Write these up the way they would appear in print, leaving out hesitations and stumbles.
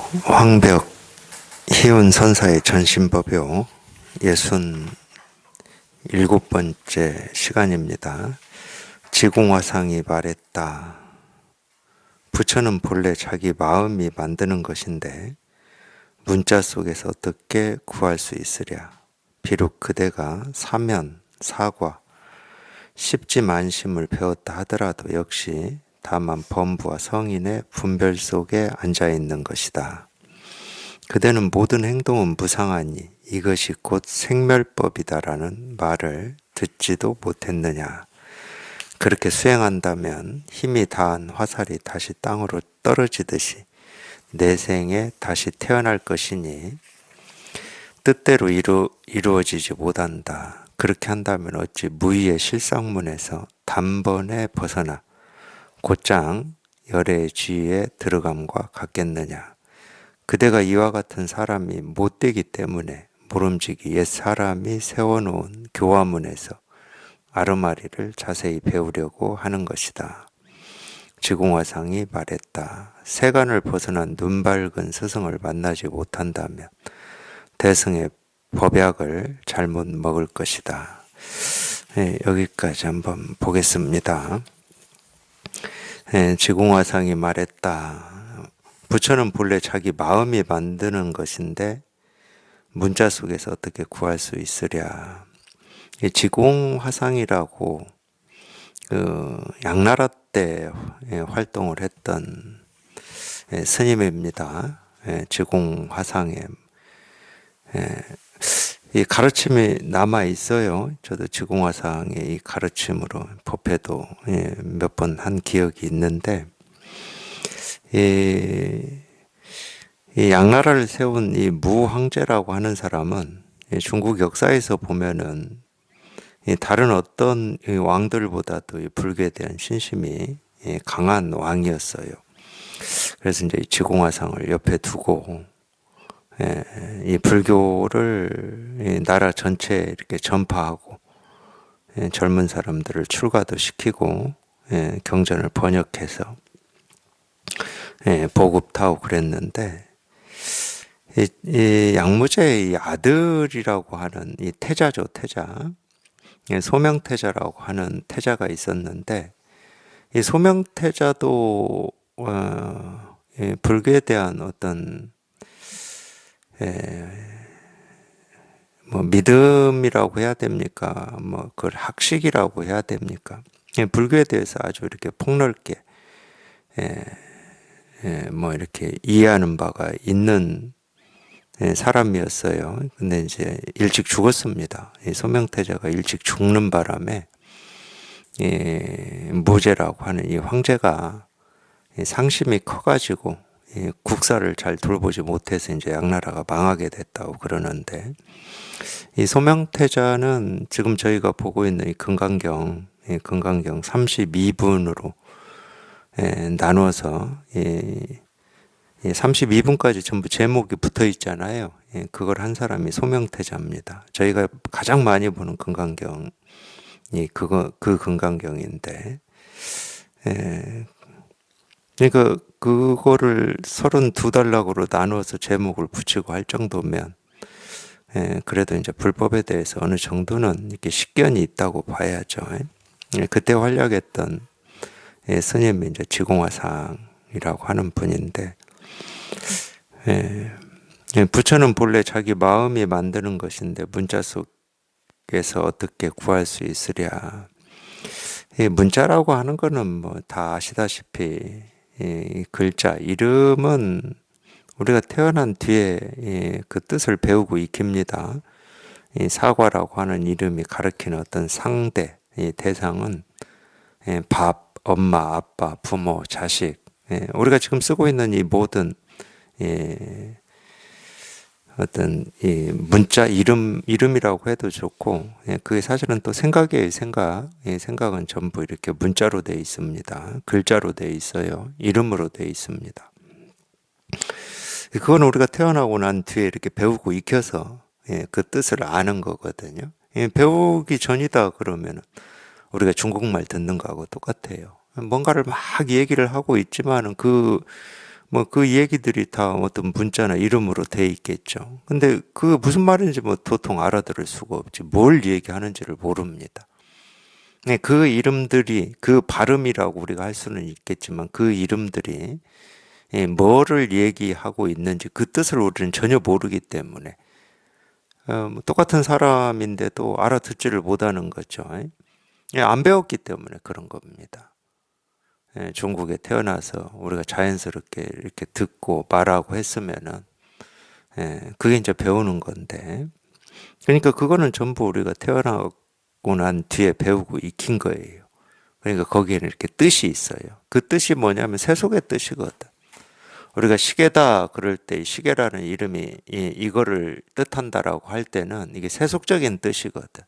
황벽 희운 선사의 전신법요 67번째 시간입니다. 지공화상이 말했다. 부처는 본래 자기 마음이 만드는 것인데 문자 속에서 어떻게 구할 수 있으랴. 비록 그대가 사면, 사과, 십지만심을 배웠다 하더라도 역시 다만 범부와 성인의 분별 속에 앉아있는 것이다. 그대는 모든 행동은 무상하니 이것이 곧 생멸법이다라는 말을 듣지도 못했느냐. 그렇게 수행한다면 힘이 다한 화살이 다시 땅으로 떨어지듯이 내생에 다시 태어날 것이니 뜻대로 이루어지지 못한다. 그렇게 한다면 어찌 무의의 실상문에서 단번에 벗어나 곧장 열의 쥐에 들어감과 같겠느냐. 그대가 이와 같은 사람이 못되기 때문에 모름지기 옛 사람이 세워놓은 교화문에서 아르마리를 자세히 배우려고 하는 것이다. 지공화상이 말했다. 세간을 벗어난 눈 밝은 스승을 만나지 못한다면 대승의 법약을 잘못 먹을 것이다. 네, 여기까지 한번 보겠습니다. 네, 지공화상이 말했다. 부처는 본래 자기 마음이 만드는 것인데 문자 속에서 어떻게 구할 수 있으랴. 지공화상이라고 양나라 때 활동을 했던 스님입니다. 지공화상의 이 가르침이 남아 있어요. 저도 지공화상의 이 가르침으로 법회도 몇 번 한 기억이 있는데, 이 양나라를 세운 이 무황제라고 하는 사람은 중국 역사에서 보면은 다른 어떤 왕들보다도 불교에 대한 신심이 강한 왕이었어요. 그래서 이제 지공화상을 옆에 두고 이 불교를 나라 전체에 이렇게 전파하고 젊은 사람들을 출가도 시키고 경전을 번역해서 보급하고 그랬는데 이 양무제의 아들이라고 하는 이 태자죠, 태자. 소명태자라고 하는 태자가 있었는데 이 소명태자도 불교에 대한 어떤 뭐 믿음이라고 해야 됩니까? 뭐 그걸 학식이라고 해야 됩니까? 불교에 대해서 아주 이렇게 폭넓게 뭐 이렇게 이해하는 바가 있는 사람이었어요. 근데 이제 일찍 죽었습니다. 소명태자가 일찍 죽는 바람에 무제라고 하는 이 황제가 상심이 커가지고 국사를 잘 돌보지 못해서 이제 양나라가 망하게 됐다고 그러는데, 이 소명태자는 지금 저희가 보고 있는 이 금강경 32분으로 나누어서 32분까지 전부 제목이 붙어 있잖아요. 그걸 한 사람이 소명태자입니다. 저희가 가장 많이 보는 금강경이 그 금강경인데, 그러니까 그거를 32단락으로 나누어서 제목을 붙이고 할 정도면 그래도 이제 불법에 대해서 어느 정도는 이렇게 식견이 있다고 봐야죠. 그때 활약했던 스님이 이제 지공화상이라고 하는 분인데, 부처는 본래 자기 마음이 만드는 것인데 문자 속에서 어떻게 구할 수 있으랴. 이 문자라고 하는 거는 뭐 다 아시다시피 이 글자, 이름은 우리가 태어난 뒤에 그 뜻을 배우고 익힙니다. 이 사과라고 하는 이름이 가리키는 어떤 상대, 이 대상은 밥, 엄마, 아빠, 부모, 자식, 우리가 지금 쓰고 있는 이 모든 어떤 이 문자 이름이라고 해도 좋고, 그게 사실은 또 생각이에요. 생각은 전부 이렇게 문자로 되어 있습니다. 글자로 되어 있어요. 이름으로 되어 있습니다. 그건 우리가 태어나고 난 뒤에 이렇게 배우고 익혀서 그 뜻을 아는 거거든요. 배우기 전이다 그러면 우리가 중국말 듣는 거하고 똑같아요. 뭔가를 막 얘기를 하고 있지만은 그 뭐 그 얘기들이 다 어떤 문자나 이름으로 돼 있겠죠. 근데 그 무슨 말인지 뭐 도통 알아들을 수가 없지. 뭘 얘기하는지를 모릅니다. 네, 그 이름들이 그 발음이라고 우리가 할 수는 있겠지만 그 이름들이 뭐를 얘기하고 있는지 그 뜻을 우리는 전혀 모르기 때문에 뭐 똑같은 사람인데도 알아듣지를 못하는 거죠. 안 배웠기 때문에 그런 겁니다. 중국에 태어나서 우리가 자연스럽게 이렇게 듣고 말하고 했으면은 그게 이제 배우는 건데, 그러니까 그거는 전부 우리가 태어나고 난 뒤에 배우고 익힌 거예요. 그러니까 거기에는 이렇게 뜻이 있어요. 그 뜻이 뭐냐면 세속의 뜻이거든. 우리가 시계다 그럴 때 시계라는 이름이 이거를 뜻한다라고 할 때는 이게 세속적인 뜻이거든.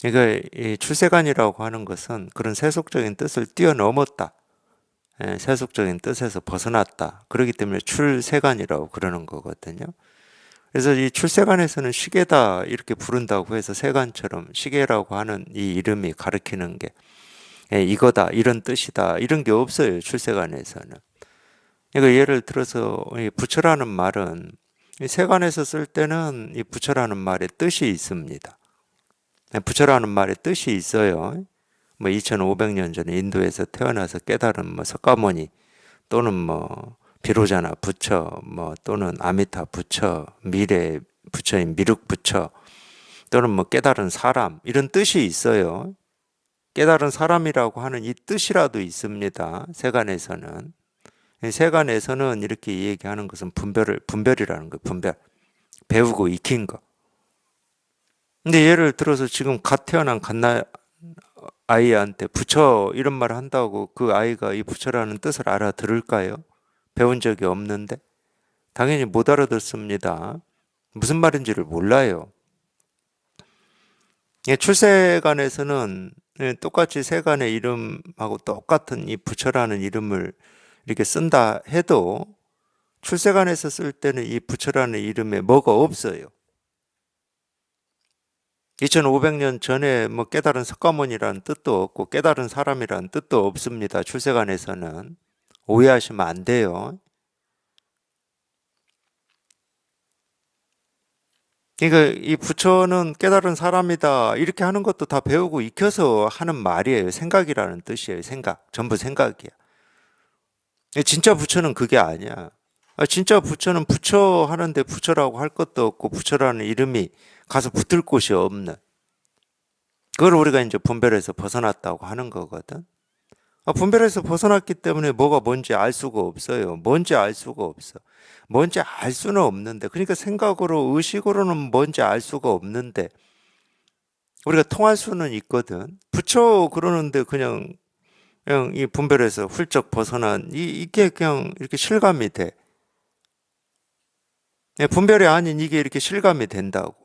그러니까 이 출세관이라고 하는 것은 그런 세속적인 뜻을 뛰어넘었다. 세속적인 뜻에서 벗어났다. 그렇기 때문에 출세관이라고 그러는 거거든요. 그래서 이 출세관에서는 시계다 이렇게 부른다고 해서 세관처럼 시계라고 하는 이 이름이 가리키는 게 이거다 이런 뜻이다 이런 게 없어요. 출세관에서는. 그러니까 예를 들어서 이 부처라는 말은 이 세관에서 쓸 때는 이 부처라는 말의 뜻이 있습니다. 부처라는 말의 뜻이 있어요. 뭐 2500년 전에 인도에서 태어나서 깨달은 뭐 석가모니 또는 뭐 비로자나 부처 뭐 또는 아미타 부처 미래 부처인 미륵 부처 또는 뭐 깨달은 사람 이런 뜻이 있어요. 깨달은 사람이라고 하는 이 뜻이라도 있습니다. 세간에서는. 세간에서는 이렇게 얘기하는 것은 분별이라는 거예요. 분별. 배우고 익힌 거. 근데 예를 들어서 지금 갓 태어난 갓나 아이한테 부처 이런 말 한다고 그 아이가 이 부처라는 뜻을 알아들을까요? 배운 적이 없는데? 당연히 못 알아듣습니다. 무슨 말인지를 몰라요. 출세관에서는 똑같이 세간의 이름하고 똑같은 이 부처라는 이름을 이렇게 쓴다 해도 출세관에서 쓸 때는 이 부처라는 이름에 뭐가 없어요. 2500년 전에 뭐 깨달은 석가모니라는 뜻도 없고 깨달은 사람이라는 뜻도 없습니다. 출세관에서는. 오해하시면 안 돼요. 그러니까 이 부처는 깨달은 사람이다 이렇게 하는 것도 다 배우고 익혀서 하는 말이에요. 생각이라는 뜻이에요. 생각. 전부 생각이야. 진짜 부처는 그게 아니야. 진짜 부처는 부처 하는데 부처라고 할 것도 없고 부처라는 이름이 가서 붙을 곳이 없는. 그걸 우리가 이제 분별해서 벗어났다고 하는 거거든. 분별해서 벗어났기 때문에 뭐가 뭔지 알 수가 없어요. 뭔지 알 수가 없어. 뭔지 알 수는 없는데, 그러니까 생각으로, 의식으로는 뭔지 알 수가 없는데, 우리가 통할 수는 있거든. 부처 그러는데 그냥 이 분별해서 훌쩍 벗어난, 이게 그냥 이렇게 실감이 돼. 분별이 아닌 이게 이렇게 실감이 된다고.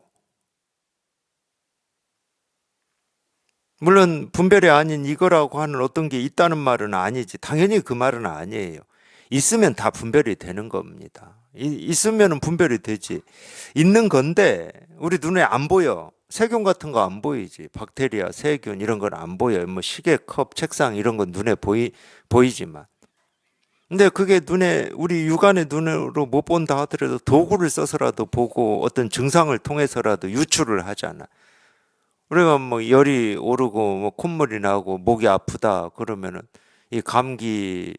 물론 분별이 아닌 이거라고 하는 어떤 게 있다는 말은 아니지. 당연히 그 말은 아니에요. 있으면 다 분별이 되는 겁니다. 있으면 분별이 되지. 있는 건데 우리 눈에 안 보여. 세균 같은 거 안 보이지. 박테리아, 세균 이런 건 안 보여요. 뭐 시계, 컵, 책상 이런 건 눈에 보이지만. 근데 그게 눈에 우리 육안의 눈으로 못 본다 하더라도 도구를 써서라도 보고 어떤 증상을 통해서라도 유추를 하잖아. 우리가 뭐 열이 오르고 뭐 콧물이 나고 목이 아프다 그러면은 이 감기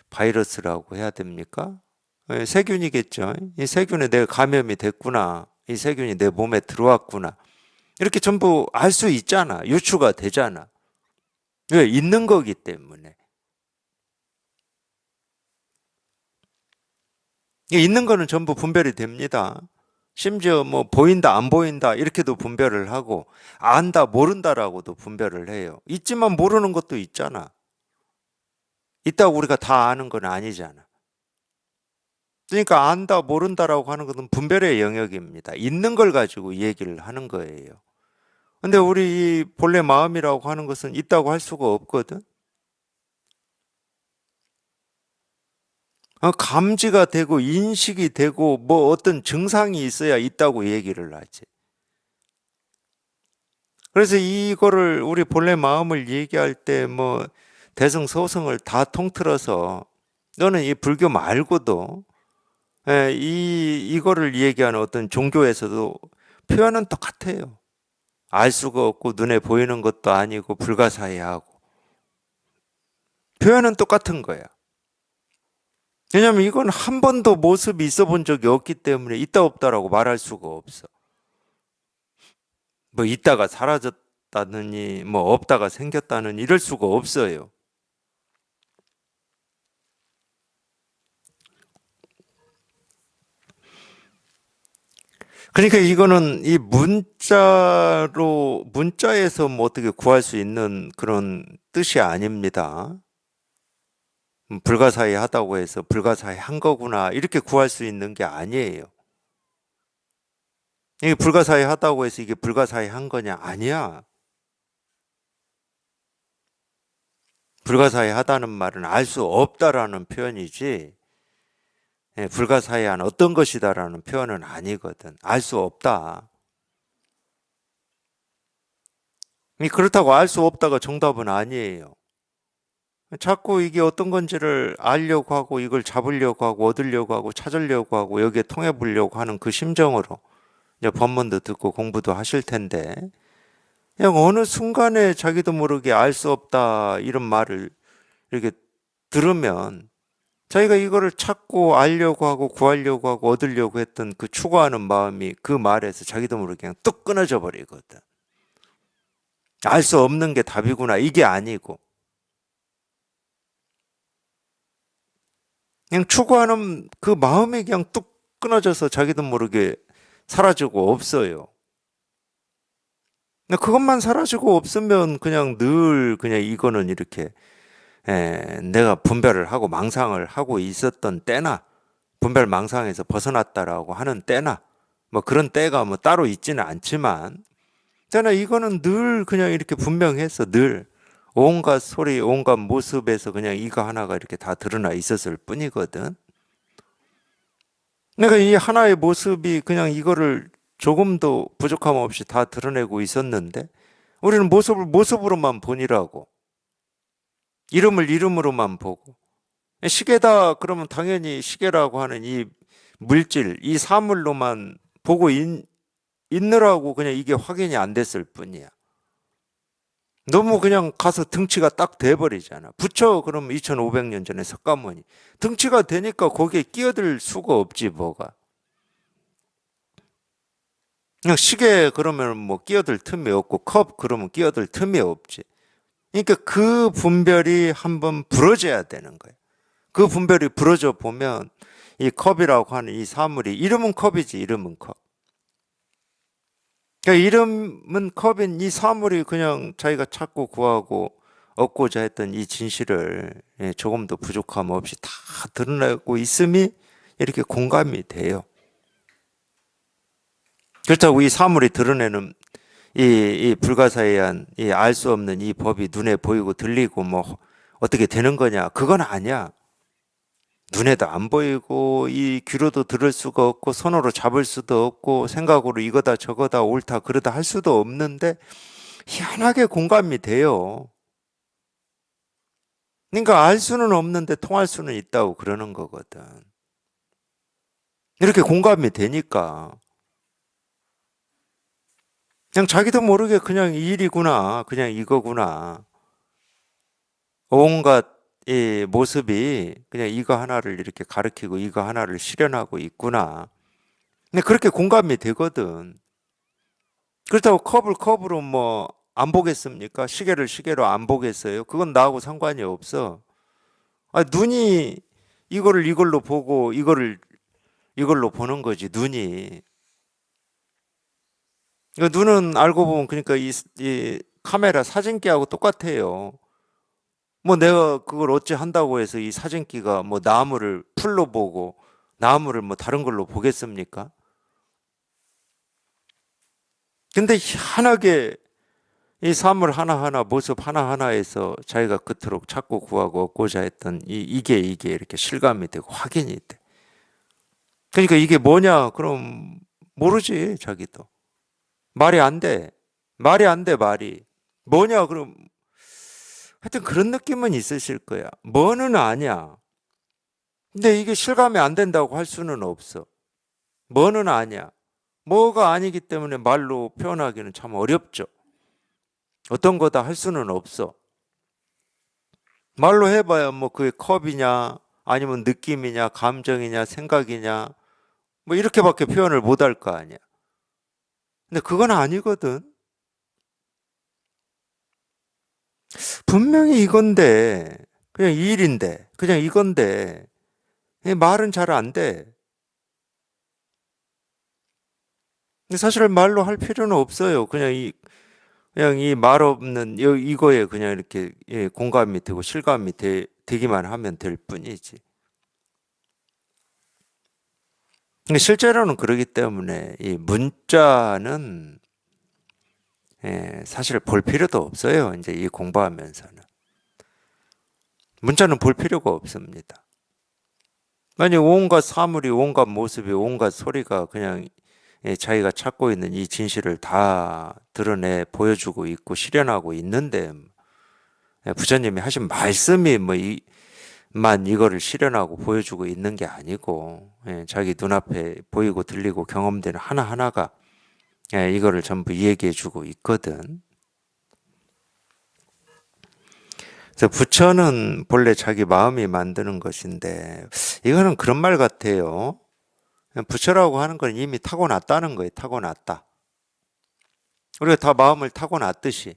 바이러스라고 해야 됩니까? 세균이겠죠. 이 세균에 내가 감염이 됐구나. 이 세균이 내 몸에 들어왔구나. 이렇게 전부 알 수 있잖아. 유추가 되잖아. 왜? 있는 거기 때문에. 있는 거는 전부 분별이 됩니다. 심지어 뭐 보인다, 안 보인다, 이렇게도 분별을 하고, 안다, 모른다라고도 분별을 해요. 있지만 모르는 것도 있잖아. 있다고 우리가 다 아는 건 아니잖아. 그러니까 안다, 모른다라고 하는 것은 분별의 영역입니다. 있는 걸 가지고 얘기를 하는 거예요. 근데 우리 이 본래 마음이라고 하는 것은 있다고 할 수가 없거든. 감지가 되고 인식이 되고 뭐 어떤 증상이 있어야 있다고 얘기를 하지. 그래서 이거를 우리 본래 마음을 얘기할 때 뭐 대승소승을 다 통틀어서 너는 이 불교 말고도 이거를 얘기하는 어떤 종교에서도 표현은 똑같아요. 알 수가 없고 눈에 보이는 것도 아니고 불가사의하고 표현은 똑같은 거야. 왜냐면 이건 한 번도 모습이 있어 본 적이 없기 때문에 있다 없다라고 말할 수가 없어. 뭐 있다가 사라졌다느니 뭐 없다가 생겼다느니 이럴 수가 없어요. 그러니까 이거는 이 문자에서 뭐 어떻게 구할 수 있는 그런 뜻이 아닙니다. 불가사의 하다고 해서 불가사의 한 거구나 이렇게 구할 수 있는 게 아니에요. 이게 불가사의 하다고 해서 이게 불가사의 한 거냐? 아니야. 불가사의 하다는 말은 알 수 없다라는 표현이지, 불가사의한 어떤 것이다라는 표현은 아니거든. 알 수 없다. 그렇다고 알 수 없다가 정답은 아니에요. 자꾸 이게 어떤 건지를 알려고 하고 이걸 잡으려고 하고 얻으려고 하고 찾으려고 하고 여기에 통해 보려고 하는 그 심정으로 이제 법문도 듣고 공부도 하실 텐데, 그냥 어느 순간에 자기도 모르게 알 수 없다 이런 말을 이렇게 들으면 자기가 이거를 찾고 알려고 하고 구하려고 하고 얻으려고 했던 그 추구하는 마음이 그 말에서 자기도 모르게 그냥 뚝 끊어져 버리거든. 알 수 없는 게 답이구나 이게 아니고 그냥 추구하는 그 마음이 그냥 뚝 끊어져서 자기도 모르게 사라지고 없어요. 그것만 사라지고 없으면 그냥 늘 그냥 이거는 이렇게 내가 분별을 하고 망상을 하고 있었던 때나 분별 망상에서 벗어났다라고 하는 때나 뭐 그런 때가 뭐 따로 있지는 않지만 저는 이거는 늘 그냥 이렇게 분명해서 늘 온갖 소리 온갖 모습에서 그냥 이거 하나가 이렇게 다 드러나 있었을 뿐이거든. 내가 이 하나의 모습이 그냥 이거를 조금도 부족함 없이 다 드러내고 있었는데 우리는 모습을 모습으로만 보니라고 이름을 이름으로만 보고 시계다 그러면 당연히 시계라고 하는 이 물질, 이 사물로만 보고 있느라고 그냥 이게 확인이 안 됐을 뿐이야. 너무 그냥 가서 등치가 딱 돼버리잖아. 부처 그러면 2500년 전에 석가모니 등치가 되니까 거기에 끼어들 수가 없지 뭐가. 그냥 시계 그러면 뭐 끼어들 틈이 없고 컵 그러면 끼어들 틈이 없지. 그러니까 그 분별이 한번 부러져야 되는 거예요. 그 분별이 부러져 보면 이 컵이라고 하는 이 사물이 이름은 컵이지 이름은 컵. 그러니까 이름은 컵인 이 사물이 그냥 자기가 찾고 구하고 얻고자 했던 이 진실을 조금도 부족함 없이 다 드러내고 있음이 이렇게 공감이 돼요. 그렇다고 이 사물이 드러내는 이 불가사의한 이 알 수 없는 이 법이 눈에 보이고 들리고 뭐 어떻게 되는 거냐? 그건 아니야. 눈에도 안 보이고 이 귀로도 들을 수가 없고 손으로 잡을 수도 없고 생각으로 이거다 저거다 옳다 그러다 할 수도 없는데 희한하게 공감이 돼요. 그러니까 알 수는 없는데 통할 수는 있다고 그러는 거거든. 이렇게 공감이 되니까 그냥 자기도 모르게 그냥 이 일이구나 그냥 이거구나 온갖 이 모습이 그냥 이거 하나를 이렇게 가리키고 이거 하나를 실현하고 있구나. 근데 그렇게 공감이 되거든. 그렇다고 컵을 컵으로 뭐 안 보겠습니까? 시계를 시계로 안 보겠어요? 그건 나하고 상관이 없어. 눈이 이거를 이걸로 보고 이거를 이걸로 보는 거지, 눈이. 눈은 알고 보면 그러니까 이 카메라 사진기하고 똑같아요. 뭐 내가 그걸 어찌 한다고 해서 이 사진기가 뭐 나무를 풀로 보고 나무를 뭐 다른 걸로 보겠습니까? 근데 희한하게 이 사물 하나하나 모습 하나하나에서 자기가 그토록 찾고 구하고 얻고자 했던 이게 이렇게 실감이 되고 확인이 돼. 그러니까 이게 뭐냐? 그럼 모르지 자기도. 말이 안 돼. 말이 안 돼 말이. 뭐냐? 그럼 하여튼 그런 느낌은 있으실 거야. 뭐는 아냐. 근데 이게 실감이 안 된다고 할 수는 없어. 뭐는 아니야. 뭐가 아니기 때문에 말로 표현하기는 참 어렵죠. 어떤 거다 할 수는 없어. 말로 해봐야 뭐 그게 컵이냐, 아니면 느낌이냐, 감정이냐, 생각이냐, 뭐 이렇게밖에 표현을 못 할 거 아니야. 근데 그건 아니거든. 분명히 이건데, 그냥 이 일인데, 그냥 이건데, 말은 잘 안 돼. 근데 사실 말로 할 필요는 없어요. 그냥 이 말 없는 이거에 그냥 이렇게 공감이 되고 실감이 되기만 하면 될 뿐이지. 근데 실제로는 그러기 때문에 이 문자는 사실 볼 필요도 없어요. 이제 이 공부하면서는. 문자는 볼 필요가 없습니다. 만약 온갖 사물이, 온갖 모습이, 온갖 소리가 그냥 자기가 찾고 있는 이 진실을 다 드러내 보여주고 있고 실현하고 있는데 부처님이 하신 말씀이 만 이거를 실현하고 보여주고 있는 게 아니고 자기 눈앞에 보이고 들리고 경험되는 하나하나가 이거를 전부 이야기해 주고 있거든. 그래서 부처는 본래 자기 마음이 만드는 것인데 이거는 그런 말 같아요. 부처라고 하는 건 이미 타고났다는 거예요. 타고났다. 우리가 다 마음을 타고났듯이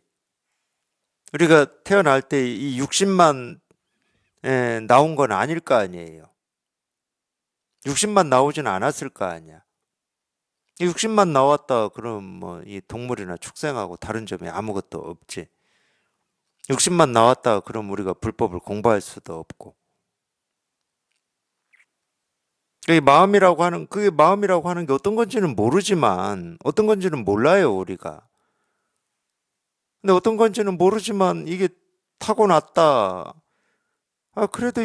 우리가 태어날 때 이 60만 나온 건 아닐 거 아니에요. 60만 나오진 않았을 거 아니야. 60만 나왔다 그럼 뭐 이 동물이나 축생하고 다른 점이 아무것도 없지. 60만 나왔다 그럼 우리가 불법을 공부할 수도 없고. 그게 마음이라고 하는 게 어떤 건지는 모르지만 어떤 건지는 몰라요, 우리가. 근데 어떤 건지는 모르지만 이게 타고났다. 그래도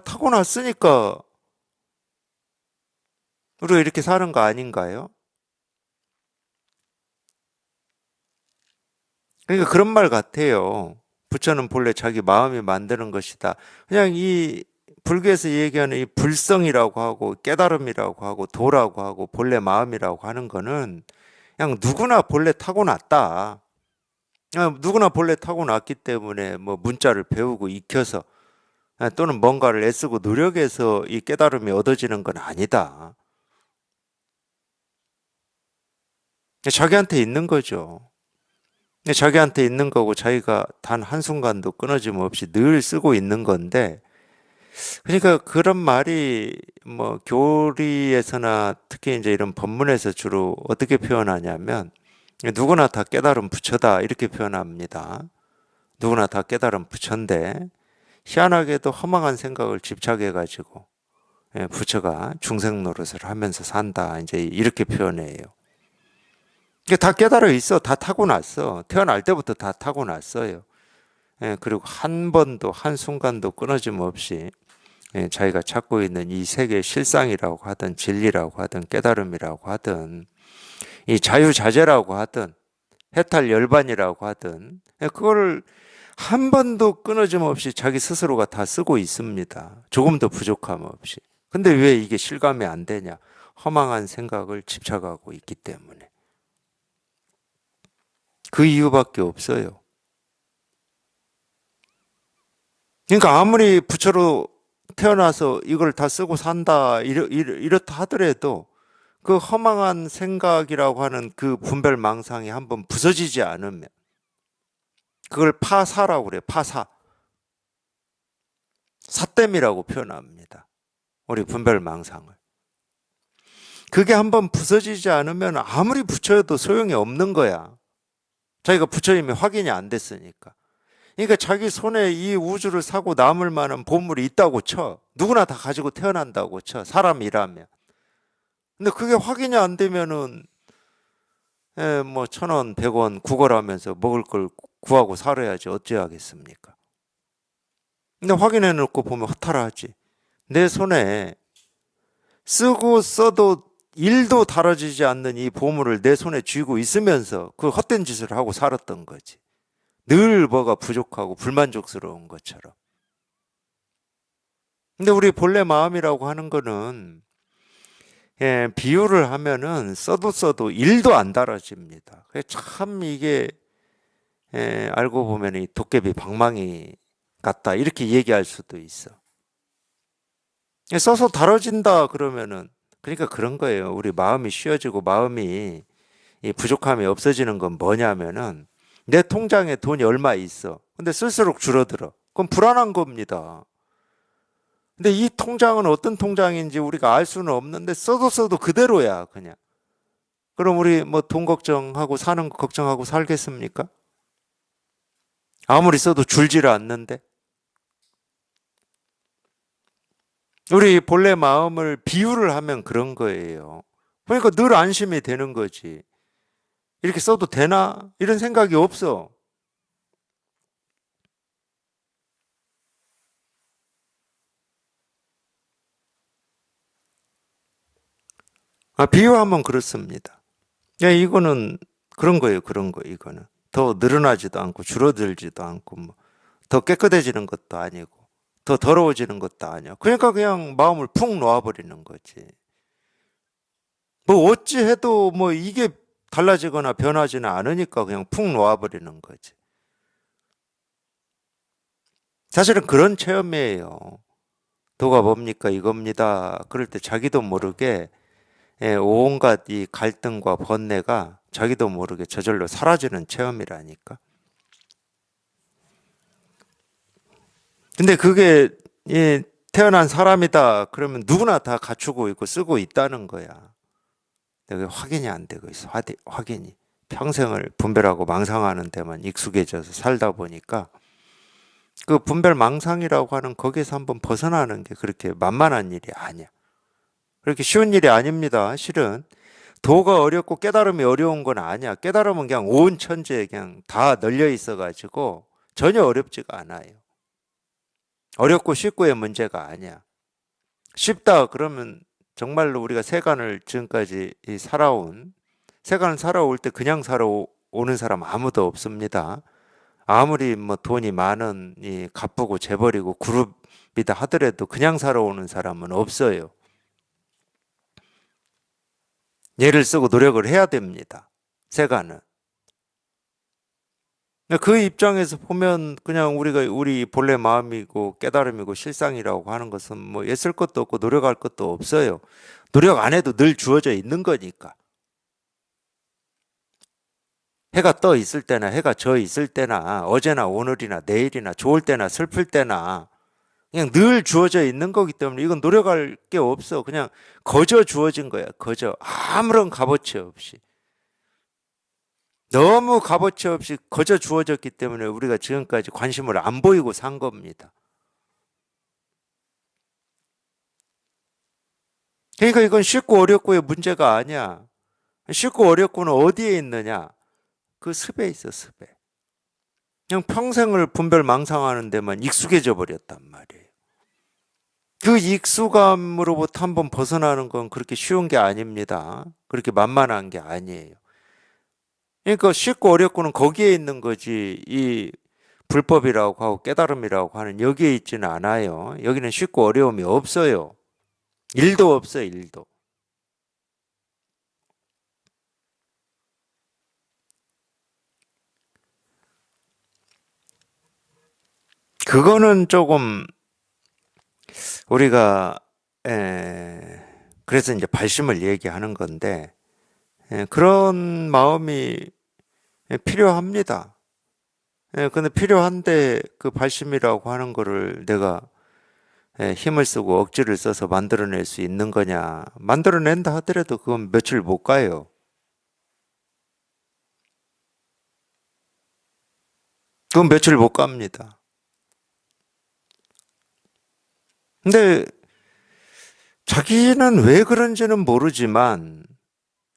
타고났으니까 우리가 이렇게 사는 거 아닌가요? 그러니까 그런 말 같아요. 부처는 본래 자기 마음이 만드는 것이다. 그냥 이 불교에서 얘기하는 이 불성이라고 하고 깨달음이라고 하고 도라고 하고 본래 마음이라고 하는 거는 그냥 누구나 본래 타고났다. 그냥 누구나 본래 타고났기 때문에 뭐 문자를 배우고 익혀서 또는 뭔가를 애쓰고 노력해서 이 깨달음이 얻어지는 건 아니다. 자기한테 있는 거죠. 자기한테 있는 거고 자기가 단 한순간도 끊어짐 없이 늘 쓰고 있는 건데 그러니까 그런 말이 뭐 교리에서나 특히 이제 이런 법문에서 주로 어떻게 표현하냐면 누구나 다 깨달은 부처다 이렇게 표현합니다. 누구나 다 깨달은 부처인데 희한하게도 허망한 생각을 집착해 가지고 부처가 중생 노릇을 하면서 산다 이제 이렇게 표현해요. 이게 다 깨달아 있어. 다 타고났어. 태어날 때부터 다 타고났어요. 그리고 한 번도 한순간도 끊어짐 없이 자기가 찾고 있는 이 세계의 실상이라고 하든 진리라고 하든 깨달음이라고 하든 이 자유자재라고 하든 해탈 열반이라고 하든 그거를 한 번도 끊어짐 없이 자기 스스로가 다 쓰고 있습니다. 조금도 부족함 없이. 근데 왜 이게 실감이 안 되냐? 허망한 생각을 집착하고 있기 때문에. 그 이유밖에 없어요. 그러니까 아무리 부처로 태어나서 이걸 다 쓰고 산다 이렇다 하더라도 그 허망한 생각이라고 하는 그 분별망상이 한번 부서지지 않으면 그걸 파사라고 그래요. 파사. 사땜이라고 표현합니다. 우리 분별망상을. 그게 한번 부서지지 않으면 아무리 부처여도 소용이 없는 거야. 자기가 부처임이 확인이 안 됐으니까. 그러니까 자기 손에 이 우주를 사고 남을 만한 보물이 있다고 쳐. 누구나 다 가지고 태어난다고 쳐. 사람이라면. 근데 그게 확인이 안 되면은 뭐 1,000원, 100원 구걸하면서 먹을 걸 구하고 살아야지 어찌하겠습니까? 근데 확인해 놓고 보면 허탈하지. 내 손에 쓰고 써도 일도 다뤄지지 않는 이 보물을 내 손에 쥐고 있으면서 그 헛된 짓을 하고 살았던 거지. 늘 뭐가 부족하고 불만족스러운 것처럼. 근데 우리 본래 마음이라고 하는 거는 비유를 하면은 써도 1도 안 달아집니다. 참 이게 알고 보면 이 도깨비 방망이 같다 이렇게 얘기할 수도 있어. 써서 달아진다 그러면은 그러니까 그런 거예요. 우리 마음이 쉬어지고 마음이 이 부족함이 없어지는 건 뭐냐면은 내 통장에 돈이 얼마 있어. 근데 쓸수록 줄어들어. 그럼 불안한 겁니다. 근데 이 통장은 어떤 통장인지 우리가 알 수는 없는데 써도 그대로야, 그냥. 그럼 우리 뭐 돈 걱정하고 사는 거 걱정하고 살겠습니까? 아무리 써도 줄지를 않는데. 우리 본래 마음을 비유를 하면 그런 거예요. 그러니까 늘 안심이 되는 거지. 이렇게 써도 되나? 이런 생각이 없어. 비유하면 그렇습니다. 이거는 그런 거예요, 그런 거, 이거는. 더 늘어나지도 않고, 줄어들지도 않고, 뭐, 더 깨끗해지는 것도 아니고, 더 더러워지는 것도 아니야. 그러니까 그냥 마음을 푹 놓아버리는 거지. 뭐, 어찌 해도 뭐, 이게 달라지거나 변하지는 않으니까 그냥 푹 놓아버리는 거지. 사실은 그런 체험이에요. 도가 뭡니까? 이겁니다. 그럴 때 자기도 모르게 온갖 이 갈등과 번뇌가 자기도 모르게 저절로 사라지는 체험이라니까. 근데 그게 태어난 사람이다 그러면 누구나 다 갖추고 있고 쓰고 있다는 거야. 그게 확인이 안 되고 있어. 확인이. 평생을 분별하고 망상하는 데만 익숙해져서 살다 보니까 그 분별 망상이라고 하는 거기에서 한번 벗어나는 게 그렇게 만만한 일이 아니야. 그렇게 쉬운 일이 아닙니다. 실은 도가 어렵고 깨달음이 어려운 건 아니야. 깨달음은 그냥 온 천지에 그냥 다 널려 있어 가지고 전혀 어렵지가 않아요. 어렵고 쉽고의 문제가 아니야. 쉽다 그러면 정말로 우리가 세간을 지금까지 살아온 세간을 살아올 때 그냥 살아오는 사람 아무도 없습니다. 아무리 뭐 돈이 많은 이 가쁘고 재벌이고 그룹이다 하더라도 그냥 살아오는 사람은 없어요. 예를 쓰고 노력을 해야 됩니다. 세간은. 그 입장에서 보면 그냥 우리 본래 마음이고 깨달음이고 실상이라고 하는 것은 뭐 애쓸 것도 없고 노력할 것도 없어요. 노력 안 해도 늘 주어져 있는 거니까. 해가 떠 있을 때나 해가 져 있을 때나 어제나 오늘이나 내일이나 좋을 때나 슬플 때나 그냥 늘 주어져 있는 거기 때문에 이건 노력할 게 없어. 그냥 거저 주어진 거야. 거저. 아무런 값어치 없이. 너무 값어치 없이 거저 주어졌기 때문에 우리가 지금까지 관심을 안 보이고 산 겁니다. 그러니까 이건 쉽고 어렵고의 문제가 아니야. 쉽고 어렵고는 어디에 있느냐? 그 습에 있어, 습에. 그냥 평생을 분별 망상하는 데만 익숙해져 버렸단 말이에요. 그 익숙함으로부터 한번 벗어나는 건 그렇게 쉬운 게 아닙니다. 그렇게 만만한 게 아니에요. 그러니까 쉽고 어렵고는 거기에 있는 거지. 이 불법이라고 하고 깨달음이라고 하는 여기에 있지는 않아요. 여기는 쉽고 어려움이 없어요. 일도 없어요, 일도. 그거는 조금 우리가 그래서 이제 발심을 얘기하는 건데 그런 마음이 필요합니다. 근데 필요한데 그 발심이라고 하는 거를 내가 힘을 쓰고 억지를 써서 만들어낼 수 있는 거냐? 만들어낸다 하더라도 그건 며칠 못 가요. 그건 며칠 못 갑니다. 근데 자기는 왜 그런지는 모르지만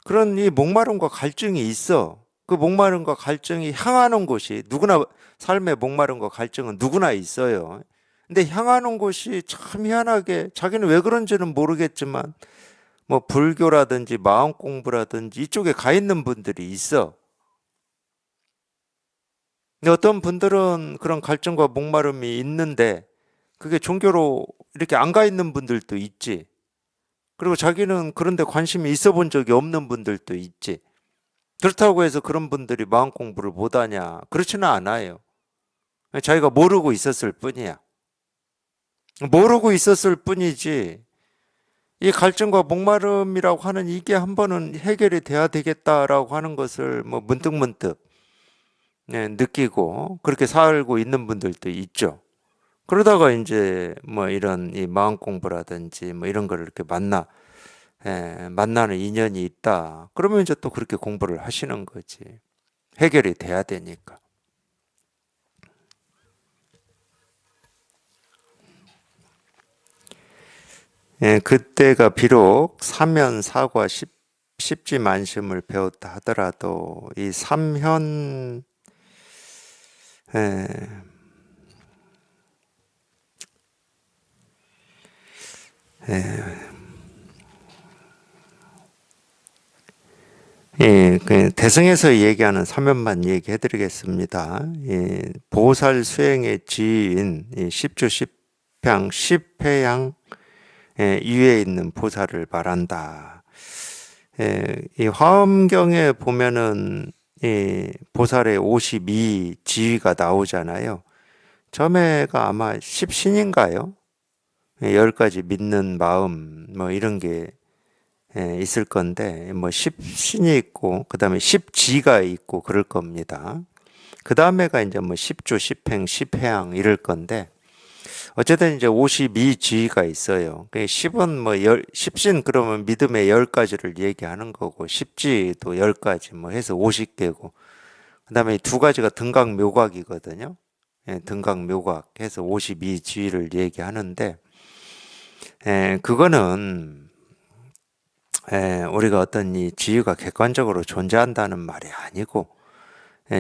그런 이 목마름과 갈증이 있어. 그 목마름과 갈증이 향하는 곳이 누구나 삶의 목마름과 갈증은 누구나 있어요. 근데 향하는 곳이 참 희한하게 자기는 왜 그런지는 모르겠지만 뭐 불교라든지 마음 공부라든지 이쪽에 가 있는 분들이 있어. 근데 어떤 분들은 그런 갈증과 목마름이 있는데 그게 종교로 이렇게 안 가 있는 분들도 있지. 그리고 자기는 그런 데 관심이 있어 본 적이 없는 분들도 있지. 그렇다고 해서 그런 분들이 마음 공부를 못하냐? 그렇지는 않아요. 자기가 모르고 있었을 뿐이야. 모르고 있었을 뿐이지. 이 갈증과 목마름이라고 하는 이게 한 번은 해결이 돼야 되겠다라고 하는 것을 뭐 문득문득 느끼고 그렇게 살고 있는 분들도 있죠. 그러다가 이제 뭐 이런 이 마음 공부라든지 뭐 이런 거를 이렇게 만나는 인연이 있다. 그러면 이제 또 그렇게 공부를 하시는 거지. 해결이 돼야 되니까. 그때가 비록 사면 사과 십지 만심을 배웠다 하더라도 이 삼현 예, 그 대승에서 얘기하는 사면만 얘기해 드리겠습니다. 보살 수행의 지인 십주 십향 십회양 위에 있는 보살을 말한다. 이 화엄경에 보면은 이 보살의 52 지위가 나오잖아요. 처음에가 아마 십신인가요? 10가지 믿는 마음 뭐 이런 게 있을 건데 뭐 십신이 있고 그다음에 십지가 있고 그럴 겁니다. 그다음에가 이제 뭐 십주, 십행, 십회양 이럴 건데 어쨌든 이제 52지가 있어요. 그 10은 뭐 십신 그러면 믿음의 10가지를 얘기하는 거고 십지도 10가지 뭐 해서 50개고 그다음에 두 가지가 등각묘각이거든요. 등각묘각 해서 52지를 얘기하는데 그거는 우리가 어떤 이 지위가 객관적으로 존재한다는 말이 아니고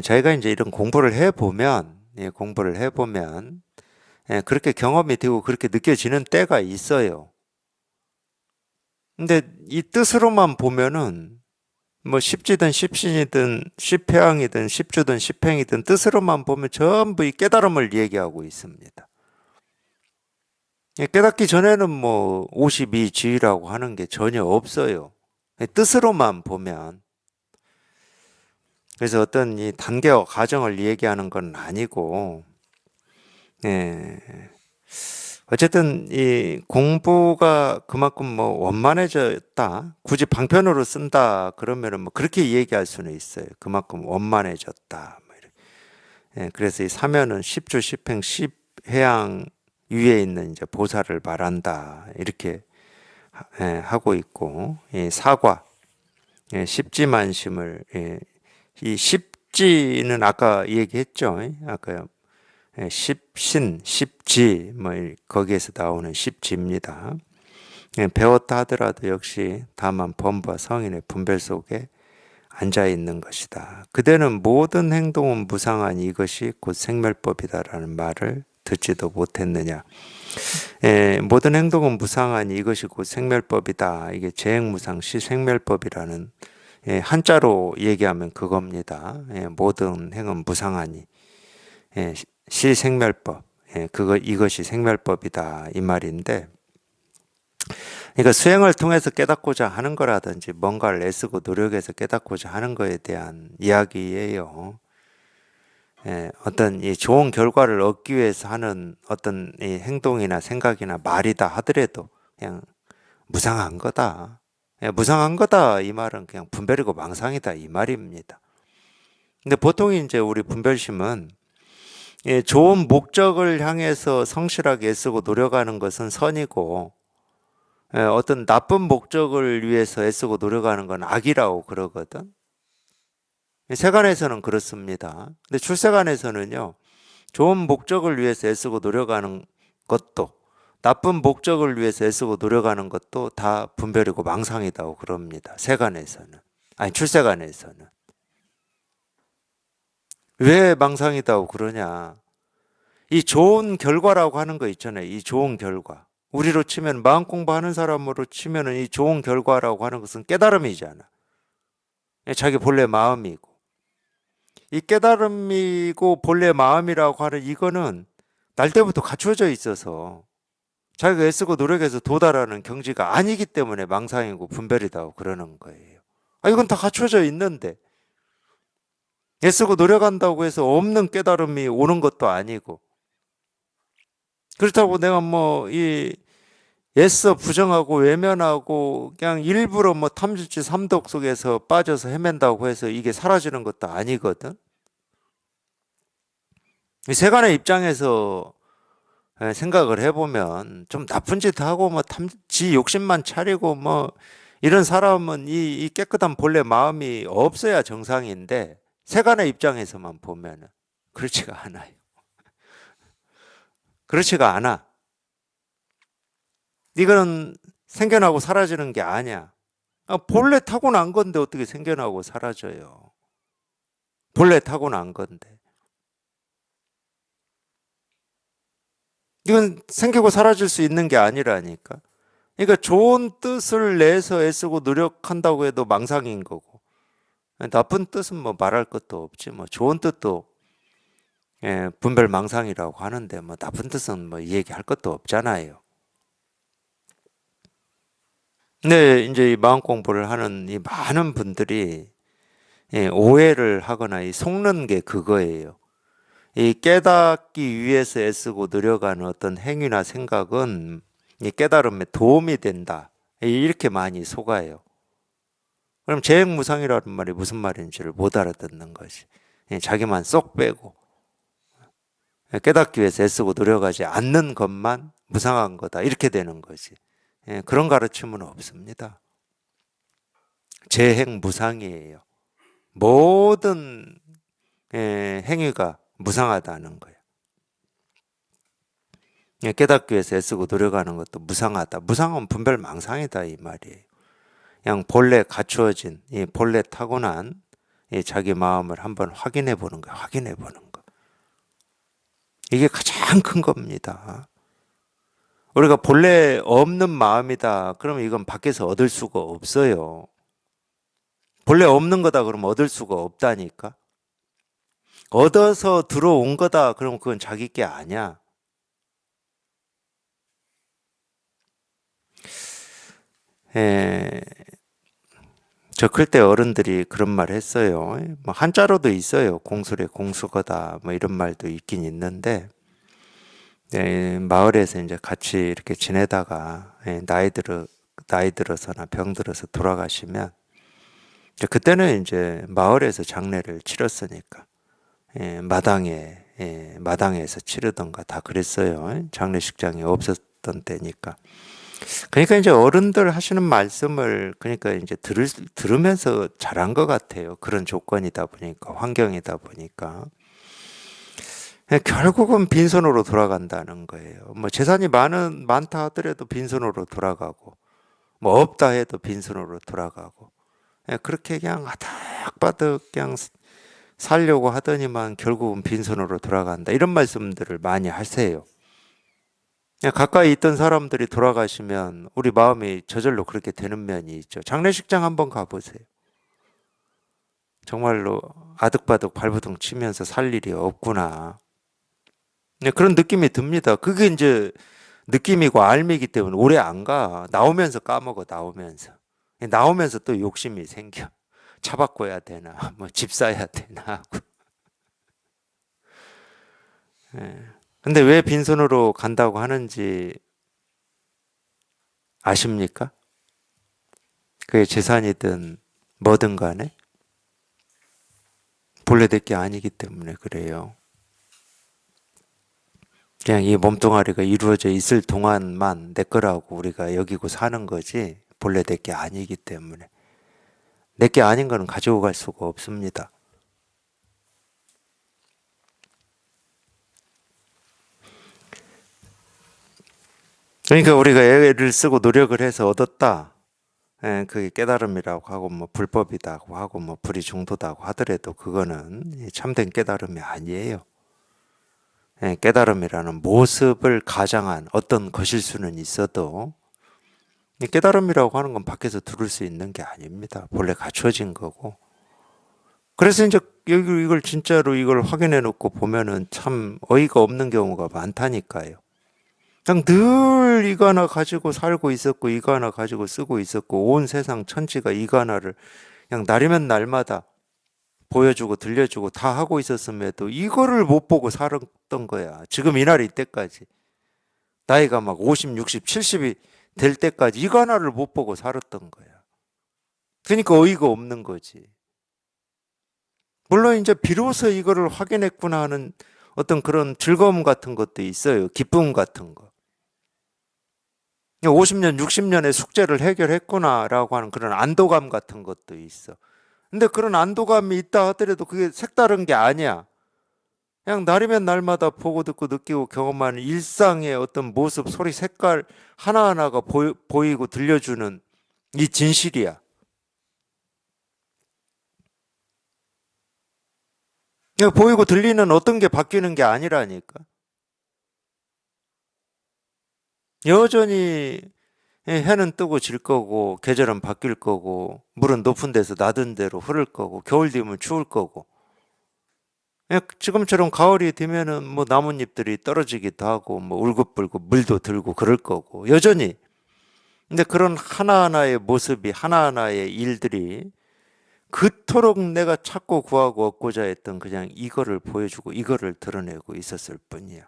저희가 이제 이런 공부를 해보면 그렇게 경험이 되고 그렇게 느껴지는 때가 있어요. 근데 이 뜻으로만 보면은 뭐 십지든 십신이든 십회왕이든 십주든 십행이든 뜻으로만 보면 전부 이 깨달음을 얘기하고 있습니다. 깨닫기 전에는 뭐 52지위라고 하는 게 전혀 없어요. 뜻으로만 보면. 그래서 어떤 이 단계와 과정을 얘기하는 건 아니고, 예. 어쨌든 이 공부가 그만큼 뭐 원만해졌다. 굳이 방편으로 쓴다. 그러면은 뭐 그렇게 얘기할 수는 있어요. 그만큼 원만해졌다. 뭐 이렇게. 그래서 이 사면은 십주, 십행, 십회양 위에 있는 이제 보살을 말한다. 이렇게 하고 있고, 이 사과, 십지만심을 이 십지는 아까 얘기했죠. 아까 십신, 십지 뭐 거기에서 나오는 십지입니다. 배웠다 하더라도 역시 다만 범부와 성인의 분별 속에 앉아 있는 것이다. 그대는 모든 행동은 무상하니 이것이 곧 생멸법이다라는 말을 듣지도 못했느냐. 모든 행동은 무상하니 이것이 곧 생멸법이다. 이게 재행무상 시생멸법이라는 한자로 얘기하면 그겁니다. 모든 행은 무상하니 시생멸법. 이것이 생멸법이다. 이 말인데, 그러니까 수행을 통해서 깨닫고자 하는 거라든지 뭔가를 애쓰고 노력해서 깨닫고자 하는 거에 대한 이야기예요. 어떤 이 좋은 결과를 얻기 위해서 하는 어떤 이 행동이나 생각이나 말이다 하더라도 그냥 무상한 거다. 무상한 거다. 이 말은 그냥 분별이고 망상이다. 이 말입니다. 근데 보통 이제 우리 분별심은 좋은 목적을 향해서 성실하게 애쓰고 노력하는 것은 선이고 어떤 나쁜 목적을 위해서 애쓰고 노력하는 건 악이라고 그러거든. 세간에서는 그렇습니다. 근데 출세간에서는요, 좋은 목적을 위해서 애쓰고 노력하는 것도 나쁜 목적을 위해서 애쓰고 노력하는 것도 다 분별이고 망상이다고 그럽니다. 세간에서는. 아니, 출세간에서는. 왜 망상이다고 그러냐? 이 좋은 결과라고 하는 거 있잖아요. 이 좋은 결과. 우리로 치면 마음 공부하는 사람으로 치면은 이 좋은 결과라고 하는 것은 깨달음이잖아. 자기 본래 마음이고. 이 깨달음이고 본래 마음이라고 하는 이거는 날 때부터 갖추어져 있어서 자기가 애쓰고 노력해서 도달하는 경지가 아니기 때문에 망상이고 분별이다고 그러는 거예요. 이건 다 갖춰져 있는데 애쓰고 노력한다고 해서 없는 깨달음이 오는 것도 아니고, 그렇다고 내가 뭐 이 애써 부정하고 외면하고 그냥 일부러 뭐 탐진치 삼독 속에서 빠져서 헤맨다고 해서 이게 사라지는 것도 아니거든. 이 세간의 입장에서 생각을 해보면 좀 나쁜 짓 하고 뭐 지 욕심만 차리고 뭐 이런 사람은 이 깨끗한 본래 마음이 없어야 정상인데, 세간의 입장에서만 보면은 그렇지가 않아요. 그렇지가 않아. 이거는 생겨나고 사라지는 게 아니야. 본래 타고난 건데 어떻게 생겨나고 사라져요? 본래 타고난 건데. 이건 생기고 사라질 수 있는 게 아니라니까. 그러니까 좋은 뜻을 내서 애쓰고 노력한다고 해도 망상인 거고, 나쁜 뜻은 뭐 말할 것도 없지. 뭐 좋은 뜻도 분별 망상이라고 하는데 뭐 나쁜 뜻은 뭐 얘기할 것도 없잖아요. 근데 이제 이 마음 공부를 하는 이 많은 분들이 오해를 하거나 속는 게 그거예요. 이 깨닫기 위해서 애쓰고 노력하는 어떤 행위나 생각은 이 깨달음에 도움이 된다, 이렇게 많이 속아요. 그럼 재행무상이라는 말이 무슨 말인지를 못 알아듣는 것이, 자기만 쏙 빼고 깨닫기 위해서 애쓰고 노력하지 않는 것만 무상한 거다, 이렇게 되는 거지. 그런 가르침은 없습니다. 재행무상이에요. 모든 행위가 무상하다는 거예요. 깨닫기 위해서 애쓰고 노력하는 것도 무상하다. 무상은 분별망상이다, 이 말이에요. 그냥 본래 갖추어진 이 본래 타고난 이 자기 마음을 한번 확인해 보는 거예요. 확인해 보는 거. 이게 가장 큰 겁니다. 우리가 본래 없는 마음이다 그러면 이건 밖에서 얻을 수가 없어요. 본래 없는 거다 그러면 얻을 수가 없다니까. 얻어서 들어온 거다 그러면 그건 자기 게 아니야. 저 클 때 어른들이 그런 말 했어요. 뭐 한자로도 있어요. 공술의 공수거다 뭐 이런 말도 있긴 있는데, 마을에서 이제 같이 이렇게 지내다가 나이 들어서나 병 들어서 돌아가시면, 그때는 이제 마을에서 장례를 치렀으니까 마당에서 치르던가 다 그랬어요. 장례식장이 없었던 때니까. 그러니까 이제 어른들 하시는 말씀을 그러니까 이제 들으면서 자란 것 같아요. 그런 조건이다 보니까, 환경이다 보니까. 결국은 빈손으로 돌아간다는 거예요. 뭐 재산이 많다 하더라도 빈손으로 돌아가고, 뭐 없다 해도 빈손으로 돌아가고, 그렇게 그냥 아득바득 그냥 살려고 하더니만 결국은 빈손으로 돌아간다. 이런 말씀들을 많이 하세요. 가까이 있던 사람들이 돌아가시면 우리 마음이 저절로 그렇게 되는 면이 있죠. 장례식장 한번 가보세요. 정말로 아득바득 발버둥 치면서 살 일이 없구나. 그런 느낌이 듭니다. 그게 이제 느낌이고 알미기 때문에 오래 안 가. 나오면서 까먹어, 나오면서. 나오면서 또 욕심이 생겨. 차 바꿔야 되나, 뭐 집 사야 되나 하고. 근데 왜 빈손으로 간다고 하는지 아십니까? 그게 재산이든 뭐든 간에 본래 내 게 아니기 때문에 그래요. 그냥 이 몸뚱아리가 이루어져 있을 동안만 내 거라고 우리가 여기고 사는 거지, 본래 내 게 아니기 때문에. 내 게 아닌 거는 가지고 갈 수가 없습니다. 그러니까 우리가 애를 쓰고 노력을 해서 얻었다, 그게 깨달음이라고 하고 뭐 불법이라고 하고 뭐 불이 중도다고 하더라도 그거는 참된 깨달음이 아니에요. 깨달음이라는 모습을 가장한 어떤 것일 수는 있어도 깨달음이라고 하는 건 밖에서 들을 수 있는 게 아닙니다. 본래 갖춰진 거고. 그래서 이제 이걸 진짜로 이걸 확인해 놓고 보면은 참 어이가 없는 경우가 많다니까요. 그냥 늘 이거 하나 가지고 살고 있었고, 이거 하나 가지고 쓰고 있었고, 온 세상 천지가 이거 하나를 그냥 날이면 날마다 보여주고 들려주고 다 하고 있었음에도 이거를 못 보고 살았던 거야. 지금 이날 이때까지. 나이가 막 50, 60, 70이 될 때까지 이거 하나를 못 보고 살았던 거야. 그러니까 어이가 없는 거지. 물론 이제 비로소 이거를 확인했구나 하는 어떤 그런 즐거움 같은 것도 있어요. 기쁨 같은 거. 50년, 60년의 숙제를 해결했구나라고 하는 그런 안도감 같은 것도 있어. 근데 그런 안도감이 있다 하더라도 그게 색다른 게 아니야. 그냥 날이면 날마다 보고 듣고 느끼고 경험하는 일상의 어떤 모습, 소리, 색깔 하나하나가 보이고 들려주는 이 진실이야. 보이고 들리는 어떤 게 바뀌는 게 아니라니까. 여전히 해는 뜨고 질 거고, 계절은 바뀔 거고, 물은 높은 데서 낮은 데로 흐를 거고, 겨울 되면 추울 거고. 지금처럼 가을이 되면은 뭐 나뭇잎들이 떨어지기도 하고, 뭐 울긋불긋 물도 들고 그럴 거고, 여전히. 근데 그런 하나하나의 모습이, 하나하나의 일들이 그토록 내가 찾고 구하고 얻고자 했던 그냥 이거를 보여주고 이거를 드러내고 있었을 뿐이야.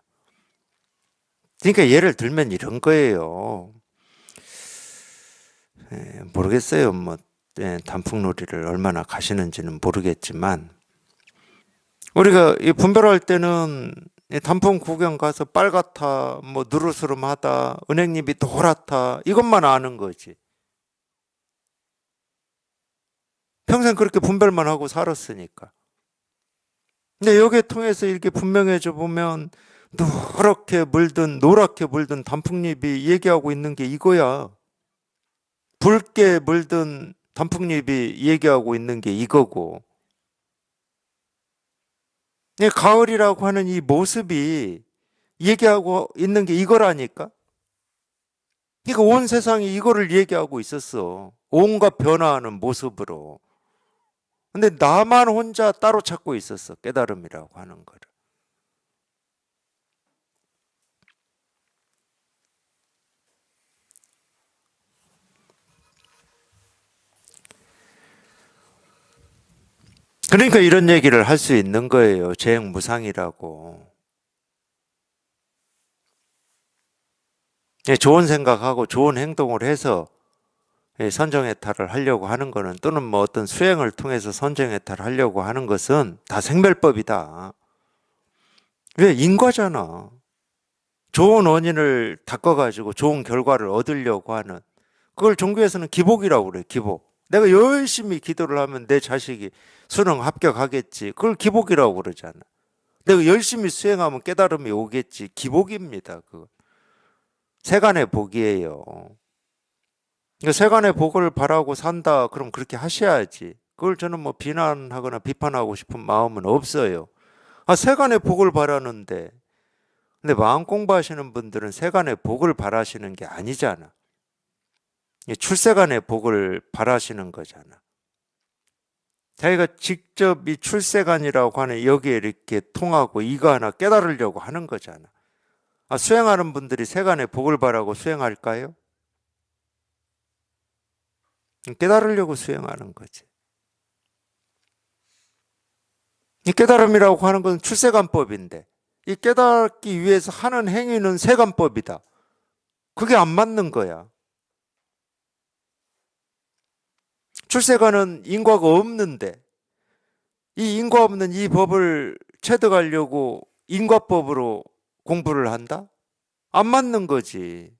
그러니까 예를 들면 이런 거예요. 모르겠어요. 뭐 단풍놀이를 얼마나 가시는지는 모르겠지만 우리가 이 분별할 때는 이 단풍 구경 가서 빨갛다, 뭐 누르스름하다, 은행잎이 노랗다 이것만 아는 거지. 평생 그렇게 분별만 하고 살았으니까. 근데 여기에 통해서 이렇게 분명해져 보면 노랗게 물든 노랗게 물든 단풍잎이 얘기하고 있는 게 이거야. 붉게 물든 단풍잎이 얘기하고 있는 게 이거고. 이 가을이라고 하는 이 모습이 얘기하고 있는 게 이거라니까. 그러니까 온 세상이 이거를 얘기하고 있었어. 온갖 변화하는 모습으로. 근데 나만 혼자 따로 찾고 있었어. 깨달음이라고 하는 거를. 그러니까 이런 얘기를 할 수 있는 거예요. 재행무상이라고. 좋은 생각하고 좋은 행동을 해서 선정해탈을 하려고 하는 거는 또는 뭐 어떤 수행을 통해서 선정해탈을 하려고 하는 것은 다 생멸법이다. 왜? 인과잖아. 좋은 원인을 닦아가지고 좋은 결과를 얻으려고 하는 그걸 종교에서는 기복이라고 그래. 기복. 내가 열심히 기도를 하면 내 자식이 수능 합격하겠지. 그걸 기복이라고 그러잖아. 내가 열심히 수행하면 깨달음이 오겠지. 기복입니다. 그 세간의 복이에요. 그러니까 세간의 복을 바라고 산다. 그럼 그렇게 하셔야지. 그걸 저는 뭐 비난하거나 비판하고 싶은 마음은 없어요. 아, 세간의 복을 바라는데. 근데 마음 공부하시는 분들은 세간의 복을 바라시는 게 아니잖아. 출세간의 복을 바라시는 거잖아. 자기가 직접 이 출세간이라고 하는 여기에 이렇게 통하고 이거 하나 깨달으려고 하는 거잖아. 아, 수행하는 분들이 세간의 복을 바라고 수행할까요? 깨달으려고 수행하는 거지. 이 깨달음이라고 하는 건 출세간법인데 이 깨닫기 위해서 하는 행위는 세간법이다. 그게 안 맞는 거야. 출세간은 인과가 없는데 이 인과 없는 이 법을 체득하려고 인과법으로 공부를 한다? 안 맞는 거지.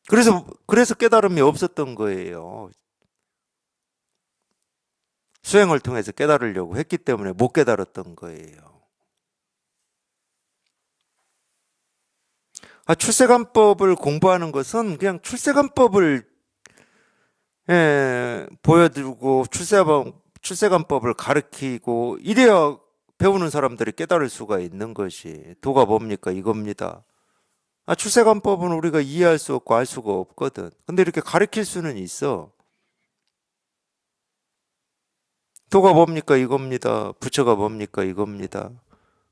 그래서 깨달음이 없었던 거예요. 수행을 통해서 깨달으려고 했기 때문에 못 깨달았던 거예요. 아, 출세관법을 공부하는 것은 그냥 출세관법을 보여드리고 출세관법을 가르치고 이래야 배우는 사람들이 깨달을 수가 있는 것이 도가 뭡니까? 이겁니다. 아, 출세관법은 우리가 이해할 수 없고 알 수가 없거든. 근데 이렇게 가르칠 수는 있어. 도가 뭡니까? 이겁니다. 부처가 뭡니까? 이겁니다.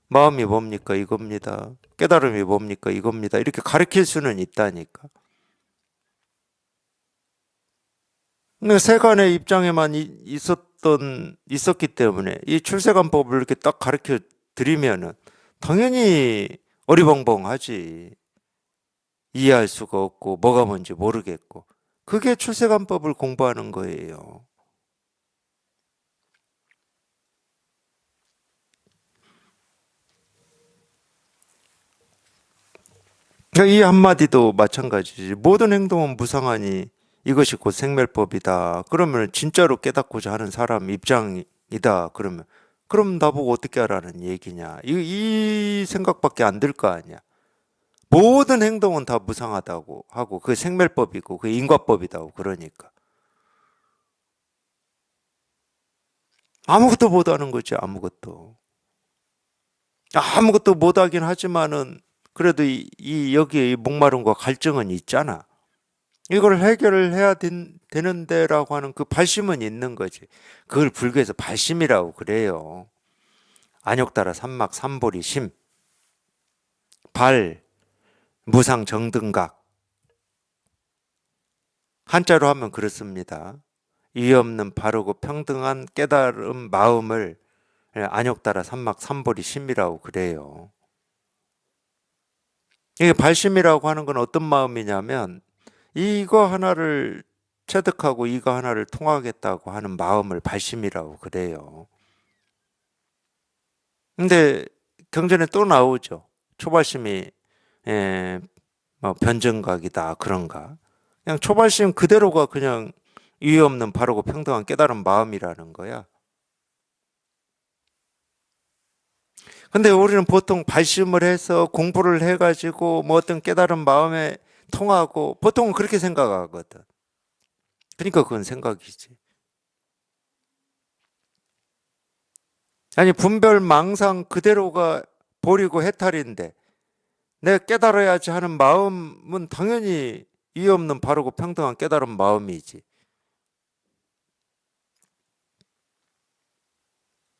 마음이 뭡니까? 이겁니다. 깨달음이 뭡니까? 이겁니다. 이렇게 가르칠 수는 있다니까. 근데 세간의 입장에만 있었기 때문에 이 출세관법을 이렇게 딱 가르쳐 드리면은 당연히 어리벙벙하지. 이해할 수가 없고 뭐가 뭔지 모르겠고. 그게 출세관법을 공부하는 거예요. 그러니까 이 한마디도 마찬가지지. 모든 행동은 무상하니 이것이 곧 생멸법이다. 그러면 진짜로 깨닫고자 하는 사람 입장이다. 그럼 나보고 어떻게 하라는 얘기냐. 이 생각밖에 안 들 거 아니야. 모든 행동은 다 무상하다고 하고 그게 생멸법이고 그게 인과법이다고 그러니까. 아무것도 못하는 거지 아무것도. 아무것도 못하긴 하지만은 그래도 여기에 이 목마름과 갈증은 있잖아. 이걸 해결을 해야 되는데라고 하는 그 발심은 있는 거지. 그걸 불교에서 발심이라고 그래요. 안욕따라 삼막 삼보리 심, 발, 무상 정등각. 한자로 하면 그렇습니다. 이유 없는 바르고 평등한 깨달음 마음을 안욕따라 삼막 삼보리 심이라고 그래요. 이게 발심이라고 하는 건 어떤 마음이냐면 이거 하나를 체득하고 이거 하나를 통하겠다고 하는 마음을 발심이라고 그래요. 근데 경전에 또 나오죠. 초발심이 뭐 변증각이다 그런가. 그냥 초발심 그대로가 그냥 이유 없는 바르고 평등한 깨달은 마음이라는 거야. 근데 우리는 보통 발심을 해서 공부를 해가지고 뭐 어떤 깨달은 마음에 통하고 보통은 그렇게 생각하거든. 그러니까 그건 생각이지. 아니 분별 망상 그대로가 보리고 해탈인데 내가 깨달아야지 하는 마음은 당연히 이유 없는 바르고 평등한 깨달은 마음이지.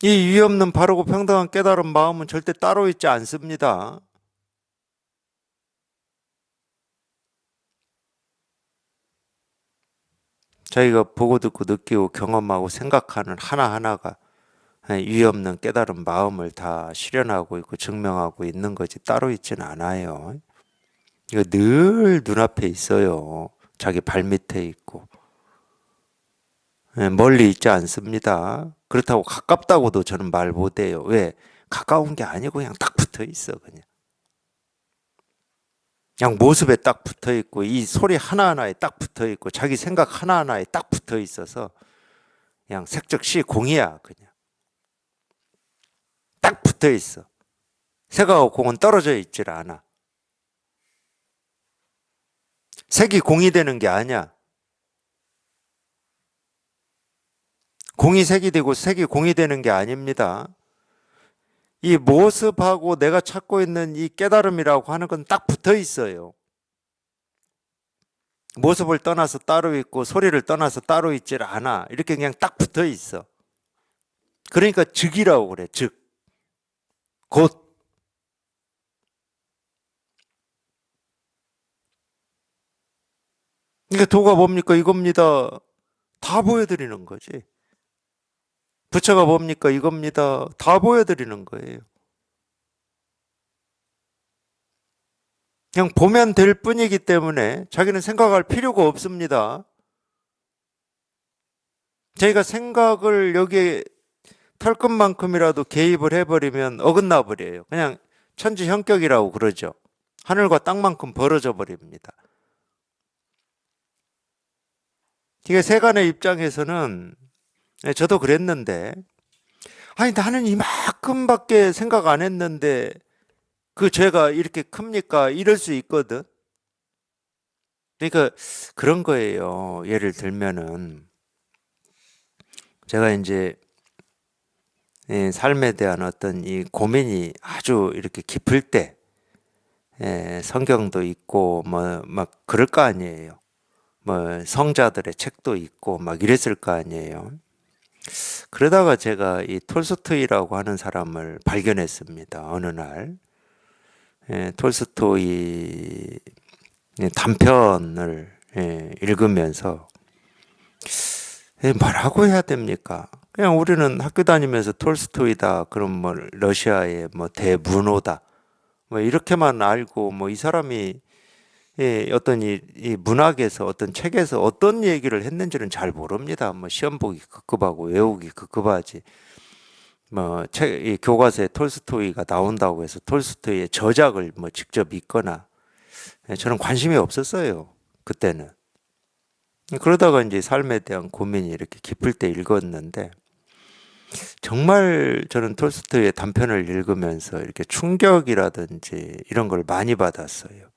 이 이유 없는 바르고 평등한 깨달은 마음은 절대 따로 있지 않습니다. 저희가 보고 듣고 느끼고 경험하고 생각하는 하나하나가 이유 없는 깨달은 마음을 다 실현하고 있고 증명하고 있는 거지 따로 있지는 않아요. 이거 늘 눈앞에 있어요. 자기 발밑에 있고. 멀리 있지 않습니다. 그렇다고 가깝다고도 저는 말 못해요. 왜? 가까운 게 아니고 그냥 딱 붙어 있어, 그냥. 그냥 모습에 딱 붙어 있고, 이 소리 하나하나에 딱 붙어 있고, 자기 생각 하나하나에 딱 붙어 있어서, 그냥 색적시 공이야, 그냥. 딱 붙어 있어. 색하고 공은 떨어져 있질 않아. 색이 공이 되는 게 아니야. 공이 색이 되고 색이 공이 되는 게 아닙니다. 이 모습하고 내가 찾고 있는 이 깨달음이라고 하는 건 딱 붙어 있어요. 모습을 떠나서 따로 있고 소리를 떠나서 따로 있질 않아. 이렇게 그냥 딱 붙어 있어. 그러니까 즉이라고 그래. 즉. 곧. 그러니까 도가 뭡니까? 이겁니다. 다 보여드리는 거지. 부처가 뭡니까? 이겁니다. 다 보여드리는 거예요. 그냥 보면 될 뿐이기 때문에 자기는 생각할 필요가 없습니다. 저희가 생각을 여기에 털끝만큼이라도 개입을 해버리면 어긋나 버려요. 그냥 천지형격이라고 그러죠. 하늘과 땅만큼 벌어져 버립니다. 이게 세간의 입장에서는 저도 그랬는데 아니 나는 이만큼밖에 생각 안 했는데 그 죄가 이렇게 큽니까? 이럴 수 있거든. 그러니까 그런 거예요. 예를 들면은 제가 이제 삶에 대한 어떤 이 고민이 아주 이렇게 깊을 때 성경도 있고 뭐 막 그럴 거 아니에요. 뭐 성자들의 책도 있고 막 이랬을 거 아니에요. 그러다가 제가 이 톨스토이라고 하는 사람을 발견했습니다. 어느 날. 톨스토이 단편을 읽으면서 뭐라고 해야 됩니까? 그냥 우리는 학교 다니면서 톨스토이다. 그럼 뭐 러시아의 뭐 대문호다. 뭐 이렇게만 알고 뭐 이 사람이 어떤 이 문학에서 어떤 책에서 어떤 얘기를 했는지는 잘 모릅니다. 뭐 시험 보기 급급하고 외우기 급급하지. 뭐 책, 이 교과서에 톨스토이가 나온다고 해서 톨스토이의 저작을 뭐 직접 읽거나 저는 관심이 없었어요. 그때는. 그러다가 이제 삶에 대한 고민이 이렇게 깊을 때 읽었는데 정말 저는 톨스토이의 단편을 읽으면서 이렇게 충격이라든지 이런 걸 많이 받았어요.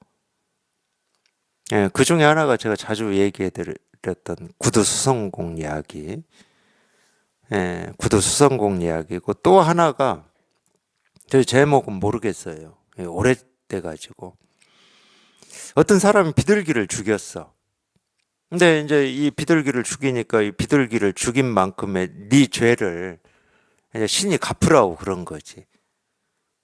그 중에 하나가 제가 자주 얘기해 드렸던 구두수성공 이야기. 구두수성공 이야기고 또 하나가 저 제목은 모르겠어요. 오래돼 가지고 어떤 사람이 비둘기를 죽였어. 근데 이제 이 비둘기를 죽이니까 이 비둘기를 죽인 만큼의 네 죄를 이제 신이 갚으라고 그런 거지.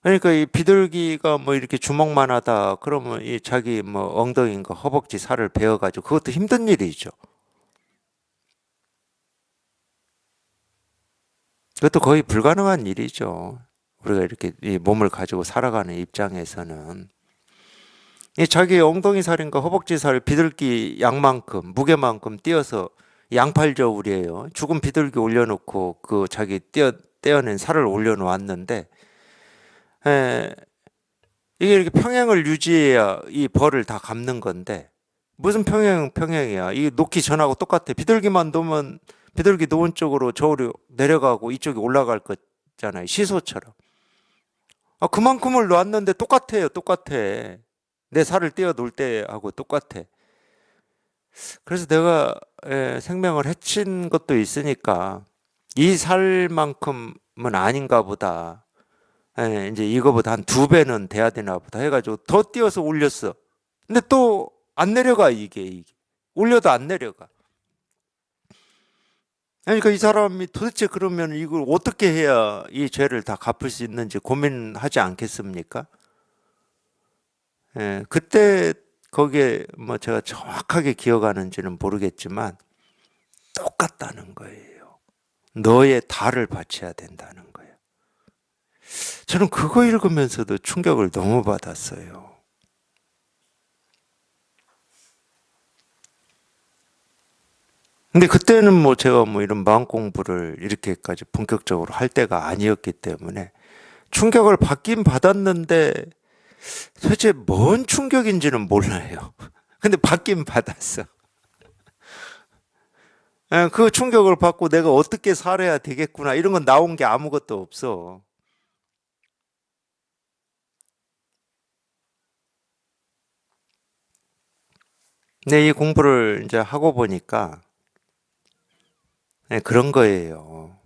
그러니까 이 비둘기가 뭐 이렇게 주먹만 하다 그러면 이 자기 뭐 엉덩이인가 허벅지 살을 베어가지고 그것도 힘든 일이죠. 그것도 거의 불가능한 일이죠. 우리가 이렇게 이 몸을 가지고 살아가는 입장에서는 이 자기 엉덩이 살인가 허벅지 살 비둘기 양만큼 무게만큼 띄어서 양팔저울이에요. 죽은 비둘기 올려놓고 그 자기 떼어낸 살을 올려놓았는데 에, 이게 이렇게 평행을 유지해야 이 벌을 다 갚는 건데 무슨 평행이야. 이 놓기 전하고 똑같아. 비둘기만 놓으면 비둘기 놓은 쪽으로 저울이 내려가고 이쪽이 올라갈 거잖아요. 시소처럼. 아, 그만큼을 놨는데 똑같아요. 똑같아. 내 살을 떼어 놓을 때하고 똑같아. 그래서 내가 생명을 해친 것도 있으니까 이 살만큼은 아닌가 보다. 이제 이거보다 한 두 배는 돼야 되나 보다 해가지고 더 띄어서 올렸어. 근데 또 안 내려가 이게. 올려도 안 내려가. 그러니까 이 사람이 도대체 그러면 이걸 어떻게 해야 이 죄를 다 갚을 수 있는지 고민하지 않겠습니까? 그때 거기에 뭐 제가 정확하게 기억하는지는 모르겠지만 똑같다는 거예요. 너의 달을 바쳐야 된다는 거예요. 저는 그거 읽으면서도 충격을 너무 받았어요. 근데 그때는 뭐 제가 뭐 이런 마음 공부를 이렇게까지 본격적으로 할 때가 아니었기 때문에 충격을 받긴 받았는데 도대체 뭔 충격인지는 몰라요. 근데 받긴 받았어. 그 충격을 받고 내가 어떻게 살아야 되겠구나 이런 건 나온 게 아무것도 없어. 근데 이 공부를 이제 하고 보니까 그런 거예요.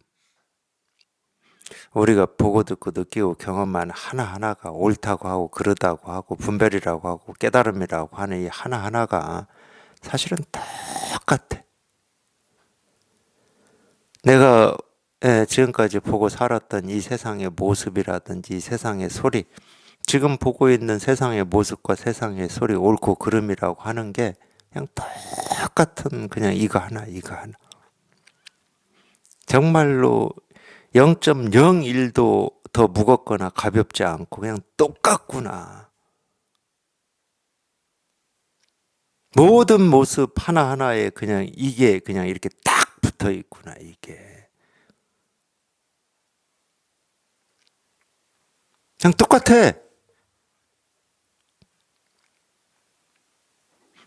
우리가 보고 듣고 느끼고 경험한 하나하나가 옳다고 하고 그르다고 하고 분별이라고 하고 깨달음이라고 하는 이 하나하나가 사실은 똑같아. 내가 지금까지 보고 살았던 이 세상의 모습이라든지 이 세상의 소리, 지금 보고 있는 세상의 모습과 세상의 소리, 옳고 그름이라고 하는 게 그냥 똑같은 그냥 이거 하나, 이거 하나. 정말로 0.01도 더 무겁거나 가볍지 않고 그냥 똑같구나. 모든 모습 하나하나에 그냥 이게 그냥 이렇게 딱 붙어 있구나, 이게. 그냥 똑같아.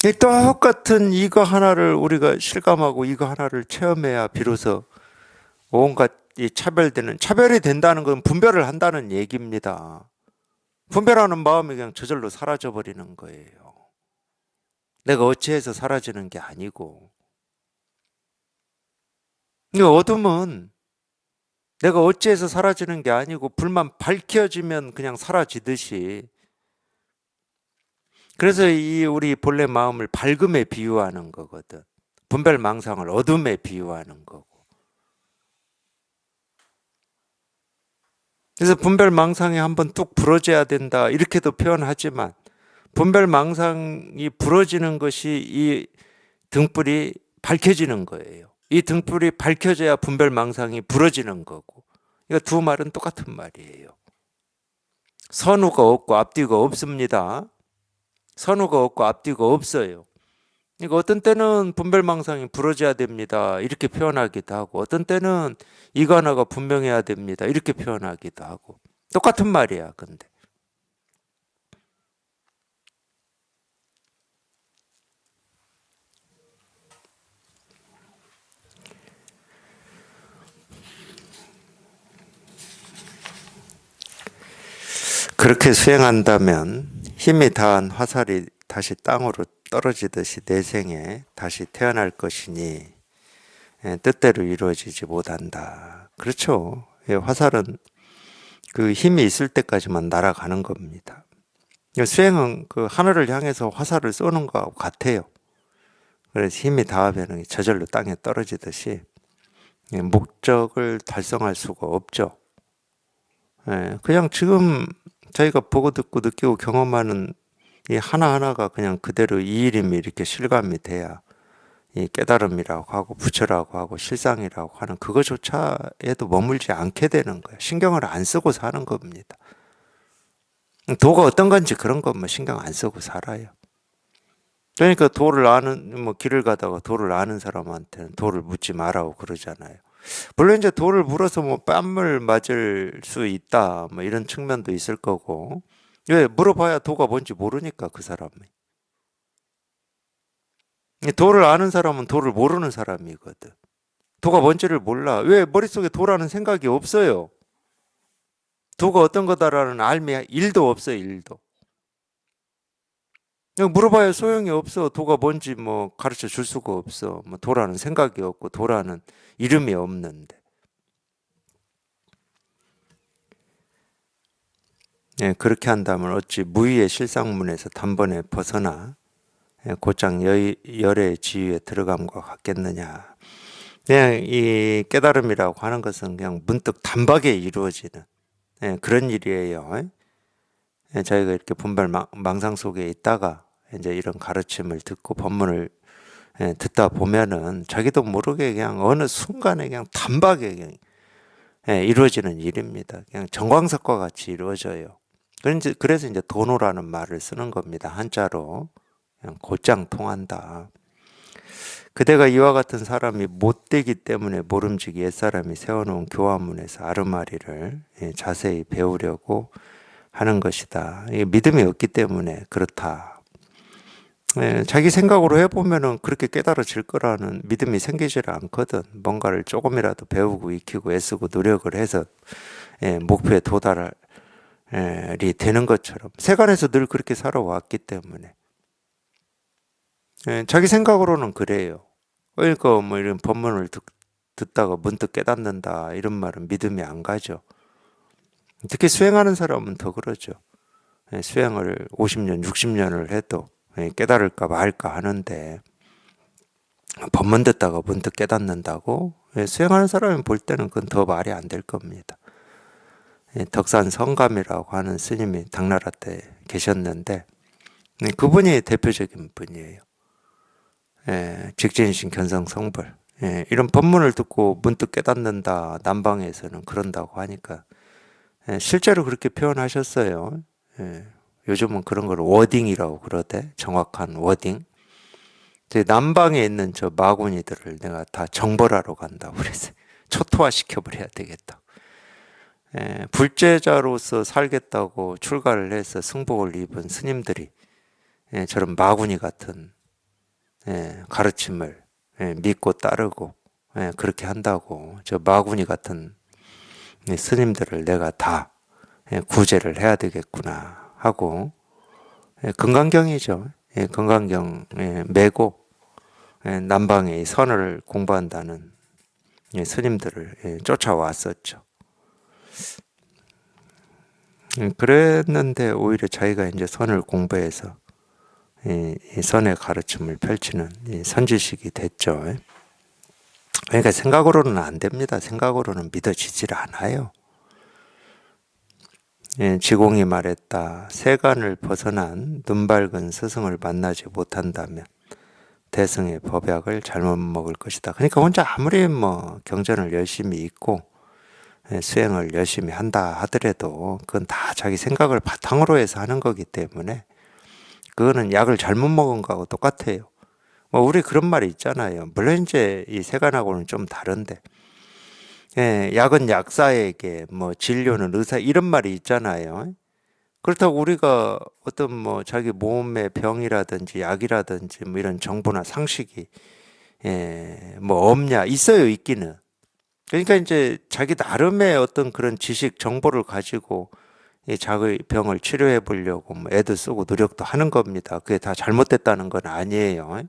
이 똑같은 이거 하나를 우리가 실감하고 이거 하나를 체험해야 비로소 온갖 이 차별이 된다는 건 분별을 한다는 얘기입니다. 분별하는 마음이 그냥 저절로 사라져 버리는 거예요. 내가 어찌해서 사라지는 게 아니고. 이 어둠은 내가 어찌해서 사라지는 게 아니고 불만 밝혀지면 그냥 사라지듯이. 그래서 이 우리 본래 마음을 밝음에 비유하는 거거든. 분별망상을 어둠에 비유하는 거고. 그래서 분별망상이 한번 뚝 부러져야 된다 이렇게도 표현하지만 분별망상이 부러지는 것이 이 등불이 밝혀지는 거예요. 이 등불이 밝혀져야 분별망상이 부러지는 거고. 그러니까 두 말은 똑같은 말이에요. 선후가 없고 앞뒤가 없습니다. 선후가 없고 앞뒤가 없어요. 그러니까 어떤 때는 분별망상이 부러져야 됩니다. 이렇게 표현하기도 하고 어떤 때는 이거 하나가 분명해야 됩니다. 이렇게 표현하기도 하고 똑같은 말이야. 근데 그렇게 수행한다면 힘이 다한 화살이 다시 땅으로 떨어지듯이 내생에 다시 태어날 것이니 뜻대로 이루어지지 못한다. 그렇죠. 화살은 그 힘이 있을 때까지만 날아가는 겁니다. 수행은 그 하늘을 향해서 화살을 쏘는 것하고 같아요. 그래서 힘이 닿으면 저절로 땅에 떨어지듯이 목적을 달성할 수가 없죠. 그냥 지금 저희가 보고 듣고 느끼고 경험하는 이 하나하나가 그냥 그대로 이 이름이 이렇게 실감이 돼야 이 깨달음이라고 하고 부처라고 하고 실상이라고 하는 그거조차에도 머물지 않게 되는 거예요. 신경을 안 쓰고 사는 겁니다. 도가 어떤 건지 그런 것만 신경 안 쓰고 살아요. 그러니까 도를 아는 뭐 길을 가다가 도를 아는 사람한테는 도를 묻지 말라고 그러잖아요. 물론 이제 도를 물어서 뭐 뺨을 맞을 수 있다 뭐 이런 측면도 있을 거고 왜 물어봐야 도가 뭔지 모르니까 그 사람이 도를 아는 사람은 도를 모르는 사람이거든. 도가 뭔지를 몰라. 왜 머릿속에 도라는 생각이 없어요. 도가 어떤 거다라는 알미 일도 없어요. 일도. 그냥 물어봐야 소용이 없어. 도가 뭔지 뭐 가르쳐 줄 수가 없어. 뭐 도라는 생각이 없고 도라는 이름이 없는데. 그렇게 한다면 어찌 무의의 실상문에서 단번에 벗어나 곧장 열의 지위에 들어감과 같겠느냐. 그냥 이 깨달음이라고 하는 것은 그냥 문득 단박에 이루어지는 그런 일이에요. 저희가 이렇게 분별망상 속에 있다가 이제 이런 가르침을 듣고 법문을 듣다 보면은 자기도 모르게 그냥 어느 순간에 그냥 단박에 그냥 이루어지는 일입니다. 그냥 정광석과 같이 이루어져요. 그래서 이제 도노라는 말을 쓰는 겁니다. 한자로. 그냥 곧장 통한다. 그대가 이와 같은 사람이 못되기 때문에 모름지기 옛사람이 세워놓은 교화문에서 아르마리를 자세히 배우려고 하는 것이다. 믿음이 없기 때문에 그렇다. 자기 생각으로 해보면은 그렇게 깨달아질 거라는 믿음이 생기질 않거든. 뭔가를 조금이라도 배우고 익히고 애쓰고 노력을 해서 목표에 도달이 되는 것처럼 세간에서 늘 그렇게 살아왔기 때문에 자기 생각으로는 그래요. 그러니까 뭐 이런 법문을 듣다가 문득 깨닫는다 이런 말은 믿음이 안 가죠. 특히 수행하는 사람은 더 그러죠. 수행을 50년, 60년을 해도 깨달을까 말까 하는데 법문 듣다가 문득 깨닫는다고 수행하는 사람이 볼 때는 그건 더 말이 안 될 겁니다. 덕산 성감이라고 하는 스님이 당나라 때 계셨는데 그분이 대표적인 분이에요. 직진신 견성성불 이런 법문을 듣고 문득 깨닫는다 남방에서는 그런다고 하니까 실제로 그렇게 표현하셨어요. 요즘은 그런 걸 워딩이라고 그러대. 정확한 워딩. 남방에 있는 저 마구니들을 내가 다 정벌하러 간다고 그랬어요. 초토화 시켜버려야 되겠다. 불제자로서 살겠다고 출가를 해서 승복을 입은 스님들이 저런 마구니 같은 가르침을 믿고 따르고 그렇게 한다고 저 마구니 같은 스님들을 내가 다 구제를 해야 되겠구나 하고 금강경이죠. 금강경 메고 남방의 선을 공부한다는 스님들을 쫓아왔었죠. 그랬는데 오히려 자기가 이제 선을 공부해서 이 선의 가르침을 펼치는 이 선지식이 됐죠. 그러니까 생각으로는 안 됩니다. 생각으로는 믿어지질 않아요. 지공이 말했다. 세간을 벗어난 눈 밝은 스승을 만나지 못한다면 대승의 법약을 잘못 먹을 것이다. 그러니까 혼자 아무리 뭐 경전을 열심히 읽고 수행을 열심히 한다 하더라도 그건 다 자기 생각을 바탕으로 해서 하는 거기 때문에 그거는 약을 잘못 먹은 거하고 똑같아요. 뭐 우리 그런 말이 있잖아요. 물론 이제 이 세간하고는 좀 다른데, 약은 약사에게, 뭐 진료는 의사 이런 말이 있잖아요. 그렇다고 우리가 어떤 뭐 자기 몸의 병이라든지 약이라든지 뭐 이런 정보나 상식이 뭐 없냐? 있어요, 있기는. 그러니까 이제 자기 나름의 어떤 그런 지식, 정보를 가지고 이 자기 병을 치료해 보려고 뭐 애도 쓰고 노력도 하는 겁니다. 그게 다 잘못됐다는 건 아니에요.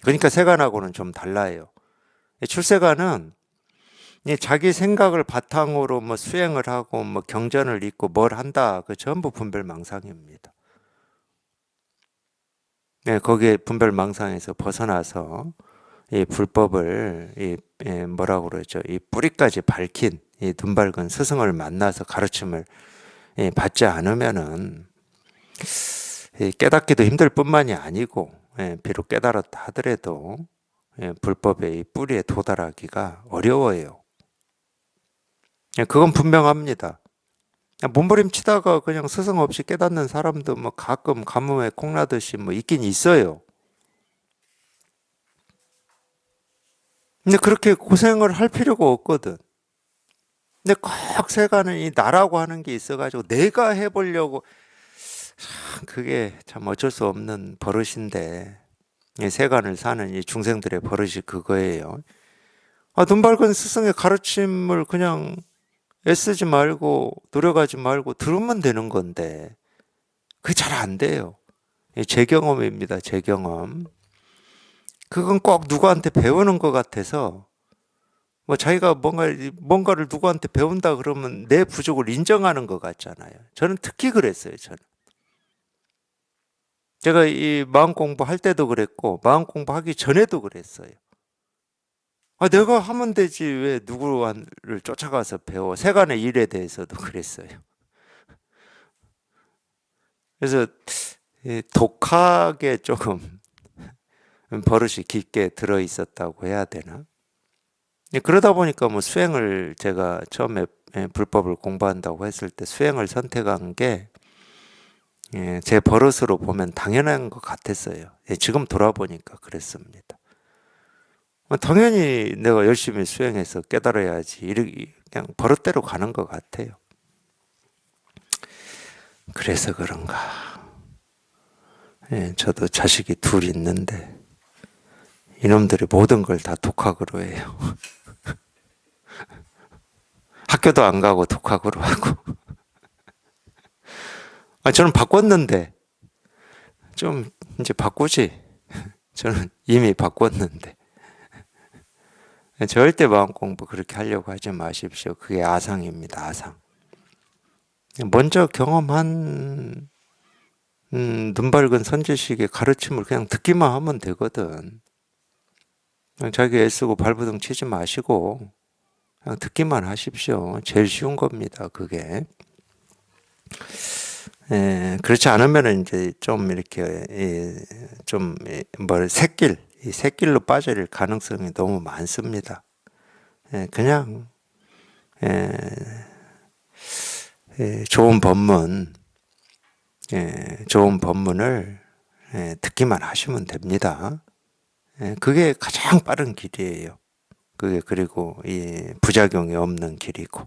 그러니까 세간하고는 좀 달라요. 출세간은 이 자기 생각을 바탕으로 뭐 수행을 하고 뭐 경전을 읽고 뭘 한다. 그 전부 분별망상입니다. 거기에 분별망상에서 벗어나서 이 불법을 뭐라고 그러죠? 이 뿌리까지 밝힌 이 눈밝은 스승을 만나서 가르침을 받지 않으면은 깨닫기도 힘들 뿐만이 아니고 비록 깨달았다 하더라도 불법의 이 뿌리에 도달하기가 어려워요. 그건 분명합니다. 몸부림치다가 그냥 스승 없이 깨닫는 사람도 뭐 가끔 가뭄에 콩나듯이 뭐 있긴 있어요. 근데 그렇게 고생을 할 필요가 없거든. 근데 꼭 세간은 이 나라고 하는 게 있어가지고 내가 해보려고 그게 참 어쩔 수 없는 버릇인데 이 세간을 사는 이 중생들의 버릇이 그거예요. 눈 밝은 스승의 가르침을 그냥 애쓰지 말고 노력하지 말고 들으면 되는 건데 그게 잘 안 돼요. 제 경험입니다. 제 경험. 그건 꼭 누구한테 배우는 것 같아서 뭐 자기가 뭔가를 누구한테 배운다 그러면 내 부족을 인정하는 것 같잖아요. 저는 특히 그랬어요. 저는. 제가 이 마음 공부할 때도 그랬고 마음 공부하기 전에도 그랬어요. 내가 하면 되지 왜 누구를 쫓아가서 배워. 세간의 일에 대해서도 그랬어요. 그래서 독하게 조금 버릇이 깊게 들어 있었다고 해야 되나? 그러다 보니까 뭐 수행을 제가 처음에 불법을 공부한다고 했을 때 수행을 선택한 게 제 버릇으로 보면 당연한 것 같았어요. 지금 돌아보니까 그랬습니다. 당연히 내가 열심히 수행해서 깨달아야지. 이렇게 그냥 버릇대로 가는 것 같아요. 그래서 그런가. 저도 자식이 둘 있는데 이놈들이 모든 걸 다 독학으로 해요. 학교도 안 가고 독학으로 하고. 저는 바꿨는데 좀 이제 바꾸지. 저는 이미 바꿨는데 절대 마음 공부 그렇게 하려고 하지 마십시오. 그게 아상입니다. 아상. 먼저 경험한 눈 밝은 선지식의 가르침을 그냥 듣기만 하면 되거든. 그냥 자기 애쓰고 발버둥 치지 마시고 그냥 듣기만 하십시오. 제일 쉬운 겁니다. 그게. 그렇지 않으면 이제 좀 이렇게 이 새길로 빠질 가능성이 너무 많습니다. 그냥 좋은 법문, 좋은 법문을 듣기만 하시면 됩니다. 그게 가장 빠른 길이에요. 그게 그리고 이 부작용이 없는 길이고.